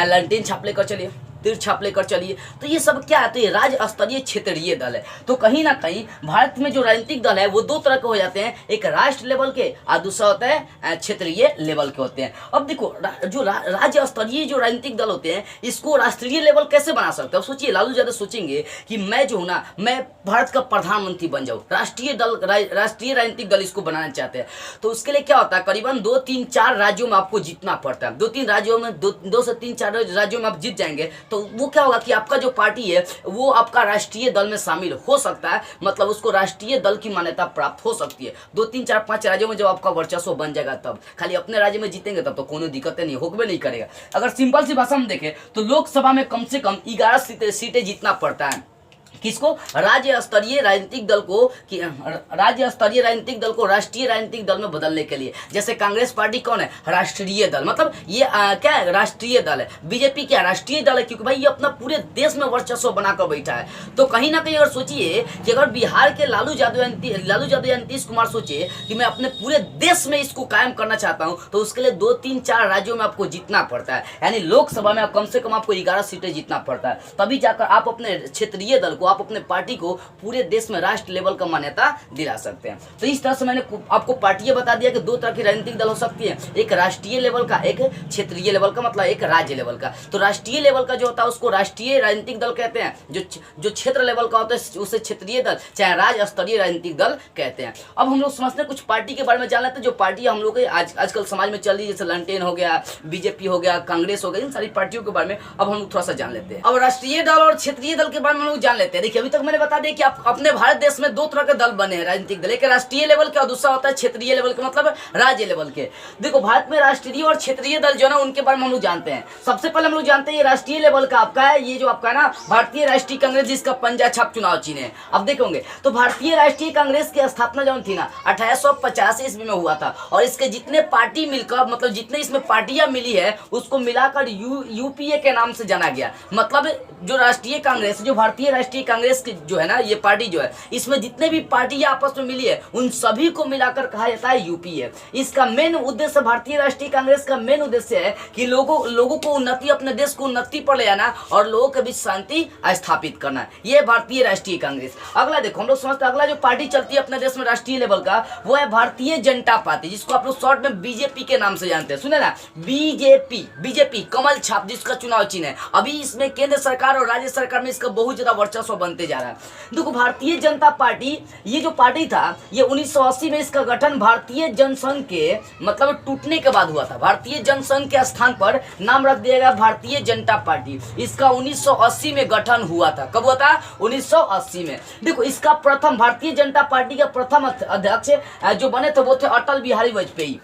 ललटेन छाप लेकर चलिए, तिरछा आप लेकर चलिए। तो ये सब क्या है, तो ये राज्य स्तरीय क्षेत्रीय दल है। तो कहीं ना कहीं भारत में जो राजनीतिक दल है वो दो तरह के हो जाते हैं, एक राष्ट्र लेवल के और दूसरा होता है क्षेत्रीय लेवल के होते हैं। अब देखो जो राज्य स्तरीय जो राजनीतिक दल होते हैं इसको राष्ट्रीय लेवल कैसे बना सकते हैं। अब सोचिए, लालू यादव सोचेंगे कि मैं जो हूं ना, मैं भारत का प्रधानमंत्री बन जाऊं, राष्ट्रीय राजनीतिक दल इसको बनाना चाहते हैं। तो उसके लिए क्या होता है, करीबन 2, 3, 4 राज्यों में आपको जीतना पड़ता है। 2-3 राज्यों में 2 से 3, 4 राज्यों में आप जीत जाएंगे तो वो क्या होगा कि आपका जो पार्टी है वो आपका राष्ट्रीय दल में शामिल हो सकता है, मतलब उसको राष्ट्रीय दल की मान्यता प्राप्त हो सकती है। 2, 3, 4, 5 राज्यों में जब आपका वर्चस्व बन जाएगा तब, खाली अपने राज्य में जीतेंगे तब तो कोई दिक्कत नहीं होगा, नहीं करेगा। अगर सिंपल सी भाषा में देखें तो लोकसभा में कम से कम 11 सीटें जीतना पड़ता है। किसको, राज्य स्तरीय राजनीतिक दल को, राज्य स्तरीय राजनीतिक दल को राष्ट्रीय राजनीतिक दल में बदलने के लिए। जैसे कांग्रेस पार्टी कौन है, राष्ट्रीय दल, मतलब ये क्या है, राष्ट्रीय दल है। बीजेपी क्या राष्ट्रीय दल है, क्योंकि भाई ये अपना पूरे देश में वर्चस्व बनाकर बैठा है। तो कहीं ना कहीं अगर सोचिए कि अगर बिहार के लालू यादव या नीतीश कुमार सोचे कि मैं अपने पूरे देश में इसको कायम करना चाहता हूं, तो उसके लिए 2, 3, 4 राज्यों में आपको जीतना पड़ता है। यानी लोकसभा में कम से कम आपको 11 सीटें जीतना पड़ता है, तभी जाकर आप अपने क्षेत्रीय दल को, आप अपने पार्टी को पूरे देश में राष्ट्र लेवल का मान्यता दिला सकते हैं। तो इस तरह से मैंने आपको पार्टियां बता दिया कि 2 तरह की राजनीतिक दल हो सकती है, एक राष्ट्रीय लेवल का, एक क्षेत्रीय लेवल का, मतलब एक राज्य लेवल का। तो राष्ट्रीय लेवल का जो होता है उसको राष्ट्रीय राजनीतिक दल कहते हैं, जो क्षेत्र लेवल का होता है उसे क्षेत्रीय दल चाहे राज्य स्तरीय राजनीतिक दल कहते हैं। अब हम लोग समझते हैं कुछ पार्टी के बारे में जान लेते हैं जो पार्टियां हम लोग आजकल समाज में चल रही है, जैसे लंटेन हो गया, बीजेपी हो गया, कांग्रेस हो गया, इन सारी पार्टियों के बारे में अब हम लोग थोड़ा सा जान लेते हैं। अब राष्ट्रीय दल और क्षेत्रीय दल के बारे में हम लोग जान लेते हैं। देखिए, अभी तक मैंने बता दिया कि आप अपने भारत देश में 2 तरह के दल बने हैं राजनीतिक दल, एक राष्ट्रीय लेवल के और दूसरा होता है क्षेत्रीय लेवल के, मतलब राज्य लेवल के। देखो, भारत में राष्ट्रीय और क्षेत्रीय दल जो है ना, उनके बारे में हम लोग जानते हैं। सबसे पहले हम लोग जानते हैं ये राष्ट्रीय लेवल का आपका है, ये जो आपका है ना भारतीय राष्ट्रीय कांग्रेस, जिसका पंजा छाप चुनाव चिन्ह है। अब देखोगे तो भारतीय राष्ट्रीय कांग्रेस की स्थापना जो थी ना 1885 ईस्वी में हुआ था, और इसके जितने पार्टी मिलकर, मतलब जितने इसमें पार्टियां मिली है उसको मिलाकर यूपीए के नाम से जाना गया। मतलब जो राष्ट्रीय कांग्रेस, जो भारतीय राष्ट्रीय कांग्रेस की जो है ना ये पार्टी जो है, इसमें जितने भी पार्टियां आपस में मिली है उन सभी को मिलाकर कहा जाता है यूपीए। इसका मेन उद्देश्य, भारतीय राष्ट्रीय कांग्रेस का मेन उद्देश्य है कि लोगों को उन्नति, अपने देश को उन्नति पर ले जाना और लोगों के बीच शांति स्थापित करना, ये भारतीय राष्ट्रीय कांग्रेस। अगला देखो, हम लोग समझते हैं अगला जो पार्टी चलती है अपने देश में राष्ट्रीय लेवल का, वो है भारतीय जनता पार्टी, जिसको आप लोग शॉर्ट में बीजेपी के नाम से जानते हैं। सुने ना, बीजेपी कमल छाप जिसका चुनाव चिन्ह है। अभी इसमें केंद्र सरकार और राज्य सरकार में इसका बहुत ज्यादा वर्चस्व बनते जा रहा है। देखो, भारतीय जनता पार्टी, ये जो पार्टी था ये 1980 में इसका गठन भारतीय जनसंघ के, मतलब टूटने के बाद हुआ था। भारतीय जनसंघ के स्थान पर नाम रख दिया गया भारतीय जनता पार्टी। इसका 1980 में गठन हुआ था। कब हुआ था? 1980 में। देखो, इसका प्रथम, भारतीय जनता पार्टी का प्रथम अध्यक्ष जो बने थे वो थे अटल बिहारी वाजपेयी।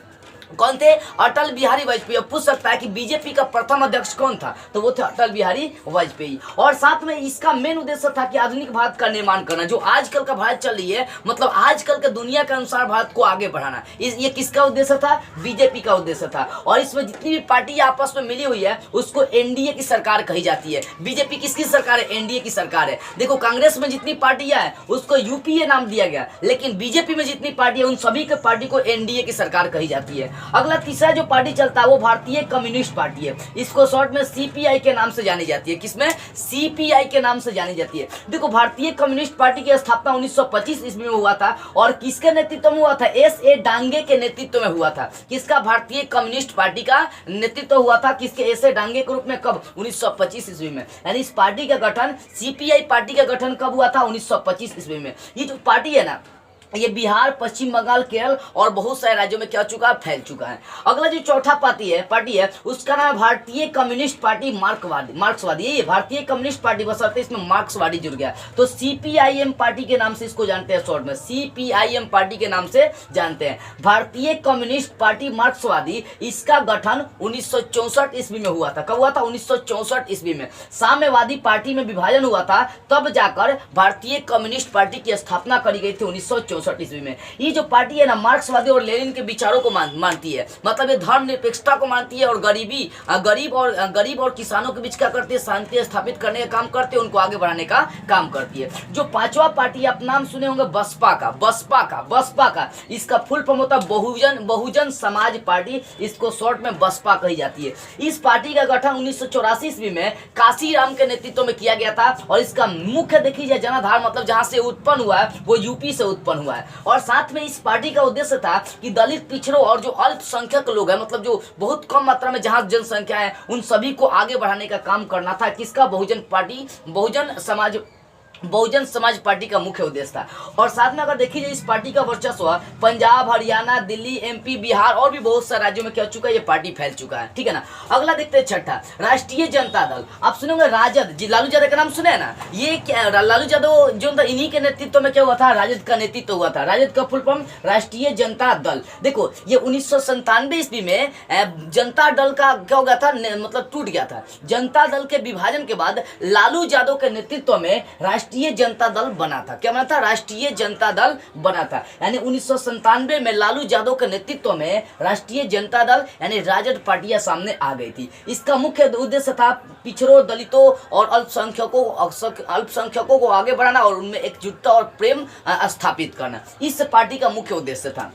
कौन थे? अटल बिहारी वाजपेयी। पूछ सकता है कि बीजेपी का प्रथम अध्यक्ष कौन था, तो वो थे अटल बिहारी वाजपेयी। और साथ में इसका मेन उद्देश्य था कि आधुनिक भारत का निर्माण करना, जो आजकल का भारत चल रही है, मतलब आजकल के दुनिया के अनुसार भारत को आगे बढ़ाना। ये किसका उद्देश्य था? बीजेपी का उद्देश्य था। और इसमें जितनी भी पार्टी आपस में मिली हुई है उसको एनडीए की सरकार कही जाती है। बीजेपी किसकी सरकार है? एनडीए की सरकार है। देखो, कांग्रेस में जितनी पार्टियां हैं उसको यूपीए नाम दिया गया, लेकिन बीजेपी में जितनी पार्टी है उन सभी के पार्टी को एनडीए की सरकार कही जाती है। अगला तीसरा जो पार्टी चलता है वो भारतीय कम्युनिस्ट पार्टी है। इसको शॉर्ट में सीपीआई के नाम से जानी जाती है। किसमें? सीपीआई के नाम से जानी जाती है। देखो, भारतीय कम्युनिस्ट पार्टी की स्थापना 1925 ईस्वी में हुआ था, और किसके नेतृत्व में हुआ था? एस.ए. डांगे के नेतृत्व में हुआ था। किसका? भारतीय कम्युनिस्ट पार्टी का नेतृत्व हुआ था किसके? एस.ए. डांगे के रूप में। कब? 1925 ईस्वी में। यानी इस पार्टी का गठन, सीपीआई पार्टी का गठन कब हुआ था? 1925 ईस्वी में। ये जो पार्टी है ना, ये बिहार, पश्चिम बंगाल, केरल और बहुत सारे राज्यों में क्या चुका है? फैल चुका है। अगला जो चौथा पार्टी है उसका नाम है भारतीय कम्युनिस्ट पार्टी मार्क्सवादी। ये भारतीय कम्युनिस्ट पार्टी, बशर्ते इसमें मार्क्सवादी जुड़ गया, तो सीपीआईएम पार्टी के नाम से इसको जानते हैं। शॉर्ट में सीपीआईएम पार्टी के नाम से जानते हैं। भारतीय कम्युनिस्ट पार्टी मार्क्सवादी, इसका गठन 1964 ईस्वी में हुआ था। कब हुआ था? 1964 ईस्वी में। साम्यवादी पार्टी में विभाजन हुआ था, तब जाकर भारतीय कम्युनिस्ट पार्टी की स्थापना करी गई थी 1964 1864 ईस्वी में। ये जो पार्टी है ना मार्क्सवादी और लेनिन के विचारों को मानती है, मतलब ये धर्मनिरपेक्षता को मानती है और गरीब और किसानों के बीच क्या करती है, शांति स्थापित करने का काम करती है, उनको आगे बढ़ाने का काम करती है। जो पांचवा पार्टी आप नाम सुने होंगे बसपा का इसका फुल फॉर्म होता है बहुजन समाज पार्टी, इसको शॉर्ट में बसपा कही जाती है। इस पार्टी का गठन 1984 ईस्वी में काशीराम के नेतृत्व में किया गया था और इसका मुख्य देखिए जनाधार मतलब जहां से उत्पन्न हुआ है वो यूपी से उत्पन्न हुआ है। और साथ में इस पार्टी का उद्देश्य था कि दलित पिछड़ों और जो अल्पसंख्यक लोग हैं, मतलब जो बहुत कम मात्रा में जहां जनसंख्या है, उन सभी को आगे बढ़ाने का काम करना था। किसका? बहुजन समाज पार्टी का मुख्य उद्देश्य था। और साथ में अगर देखिए इस पार्टी का वर्चस्व पंजाब, हरियाणा, दिल्ली, एमपी, बिहार और भी बहुत सारे राज्यों में क्या हो चुका है, ये पार्टी फैल चुका है। ठीक है ना। अगला देखते हैं छठा, राष्ट्रीय जनता दल। आप सुनेंगे राजद, लालू यादव का नाम सुने है ना। ये क्या, लालू यादव जो इन्हीं के नेतृत्व में क्या हुआ था, राजद का नेतृत्व हुआ था। राजद का फुल फॉर्म राष्ट्रीय जनता दल। देखो ये 1997 ईस्वी में जनता दल का क्या हो गया था, मतलब टूट गया था। जनता दल के विभाजन के बाद लालू यादव के नेतृत्व में राष्ट्रीय जनता दल बना था। क्या बना था? राष्ट्रीय जनता दल बना था। यानी 1997 में लालू यादव के नेतृत्व में राष्ट्रीय जनता दल यानी राजद पार्टियां सामने आ गई थी। इसका मुख्य उद्देश्य था पिछड़ों, दलितों और अल्पसंख्यकों को आगे बढ़ाना और उनमें एकजुटता और प्रेम स्थापित करना। इस पार्टी का मुख्य उद्देश्य था।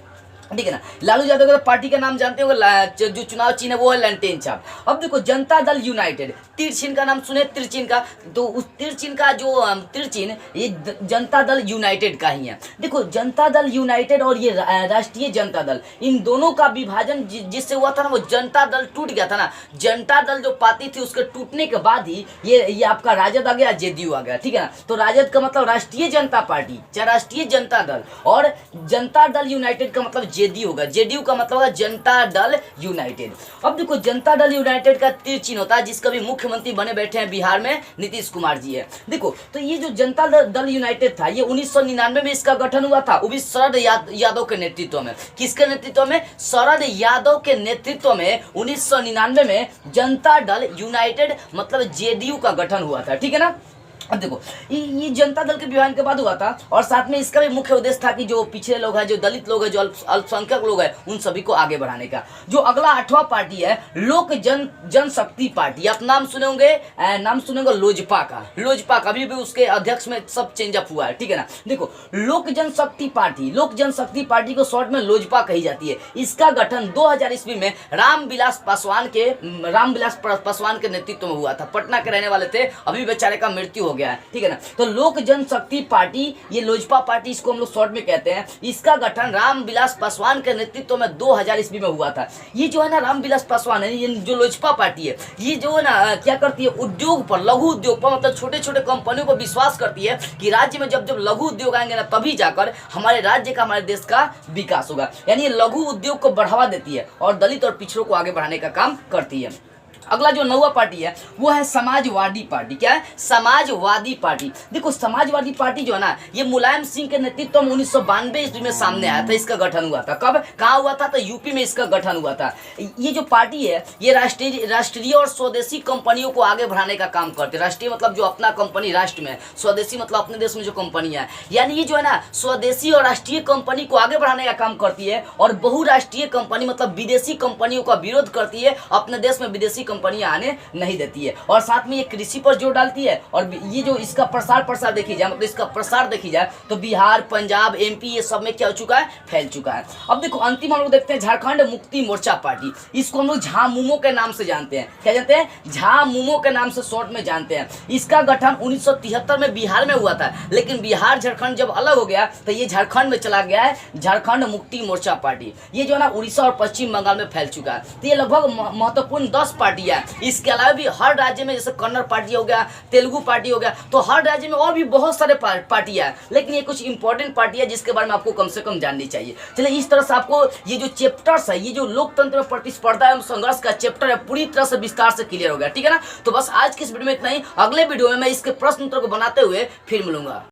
ठीक है ना। लालू यादव का पार्टी का नाम जानते होंगे, जो चुनाव चिन्ह है वो है लंटेन छाप। अब देखो जनता दल यूनाइटेड, तीर चिन्ह का नाम सुने, तीर चिन्ह का, तो उस तीर चिन्ह का जो तीर चिन्ह ये जनता दल यूनाइटेड का ही है। देखो जनता दल यूनाइटेड और ये राष्ट्रीय जनता दल, इन दोनों का विभाजन जिससे हुआ था ना, वो जनता दल टूट गया था ना। जनता दल जो पार्टी थी उसके टूटने के बाद ही ये आपका राजद आ गया, जेडीयू आ गया। ठीक है ना। तो राजद का मतलब राष्ट्रीय जनता पार्टी, चाहे राष्ट्रीय जनता दल, और जनता दल यूनाइटेड का मतलब जेडीयू होगा। जेडीयू का मतलब होगा जनता दल यूनाइटेड। अब देखो जनता दल यूनाइटेड का तीर चिन्ह होता है, जिसका भी मुख्यमंत्री बने बैठे हैं बिहार में नीतीश कुमार जी है। देखो तो ये जो जनता दल यूनाइटेड था, ये 1999 में इसका गठन हुआ था, वो भी शरद यादव के नेतृत्व में। किसके नेतृत्व में? शरद यादव के नेतृत्व में 1999 में जनता दल यूनाइटेड मतलब जेडीयू का गठन हुआ था। ठीक है ना। अब देखो ये जनता दल के विभाजन के बाद हुआ था और साथ में इसका भी मुख्य उद्देश्य था कि जो पिछड़े लोग हैं, जो दलित लोग हैं, जो अल्पसंख्यक लोग हैं, उन सभी को आगे बढ़ाने का। जो अगला आठवां पार्टी है लोक जनशक्ति पार्टी। आप नाम सुने होंगे लोजपा का। अभी भी उसके अध्यक्ष में सब चेंज अप हुआ है। ठीक है ना। देखो लोक जनशक्ति पार्टी को शॉर्ट में लोजपा कही जाती है। इसका गठन 2000 ईस्वी में रामविलास पासवान के नेतृत्व में हुआ था। पटना के रहने वाले थे, अभी बेचारे का मृत्यु हो गया है। ठीक है ना। तो लोक जनशक्ति पार्टी, ये लोजपा पार्टी इसको हम लोग शॉर्ट में कहते हैं। इसका गठन रामविलास पासवान के नेतृत्व में 2000 ईस्वी में हुआ था। ये जो है ना रामविलास पासवान है, ये जो लोजपा पार्टी है, ये जो है ना क्या करती है, उद्योग पर, लघु उद्योग पर, मतलब छोटे छोटे कंपनियों पर विश्वास करती है कि राज्य में जब लघु उद्योग आएंगे ना, तभी जाकर हमारे राज्य का, हमारे देश का विकास होगा। यानी ये लघु उद्योग को बढ़ावा देती है और दलित और पिछड़ों को आगे बढ़ाने का काम करती है। अगला जो नौवा पार्टी है वो है समाजवादी पार्टी। क्या है? समाजवादी पार्टी। देखो समाजवादी पार्टी जो है ना, ये मुलायम सिंह के नेतृत्व में 1992 ईस्वी में सामने आया था। इसका गठन हुआ था कब, कहाँ हुआ था? तो यूपी में इसका गठन हुआ था। ये जो पार्टी है ये राष्ट्रीय और स्वदेशी कंपनियों को आगे बढ़ाने का काम करते हैं। राष्ट्रीय मतलब जो अपना कंपनी राष्ट्र में, स्वदेशी मतलब अपने देश में जो कंपनियां, यानी ये जो है ना स्वदेशी और राष्ट्रीय कंपनी को आगे बढ़ाने का काम करती है और बहुराष्ट्रीय कंपनी मतलब विदेशी कंपनियों का विरोध करती है, अपने देश में विदेशी कंपनियां आने नहीं देती है। और साथ में ये कृषि पर जोर डालती है। और ये जो इसका प्रसार देखी जाए, मतलब इसका प्रसार देखी जाए तो बिहार, पंजाब, एमपी ये सब में क्या हो चुका है, फैल चुका है। अब देखो अंतिम हम लोग देखते हैं झारखंड मुक्ति मोर्चा पार्टी। इसको हम लोग झामुमो के नाम से जानते हैं। क्या जानते हैं? झामुमो के नाम से शॉर्ट में जानते हैं। इसका गठन 1973 में बिहार में हुआ था, लेकिन बिहार झारखंड जब अलग हो गया तो ये झारखंड में चला गया है। झारखंड मुक्ति मोर्चा पार्टी ये जो है ना उड़ीसा और पश्चिम बंगाल में फैल चुका है। तो ये लगभग महत्वपूर्ण 10 पार्टियां। इसके अलावा भी हर राज्य में, जैसे कन्नड़ पार्टी हो गया, तेलुगु पार्टी हो गया, तो हर राज्य में और भी बहुत सारे पार्टियां हैं, लेकिन ये कुछ इंपॉर्टेंट पार्टियां जिसके बारे में आपको कम से कम जाननी चाहिए। चलिए इस तरह से आपको ये जो चैप्टर्स है, ये जो लोकतंत्र में प्रतिस्पर्धा एवं संघर्ष का चैप्टर है, पूरी तरह से विस्तार से क्लियर हो गया। ठीक है ना। तो बस आज की इस वीडियो में इतना ही। अगले वीडियो में मैं इसके प्रश्न उत्तर को बनाते हुए फिर मिलूंगा।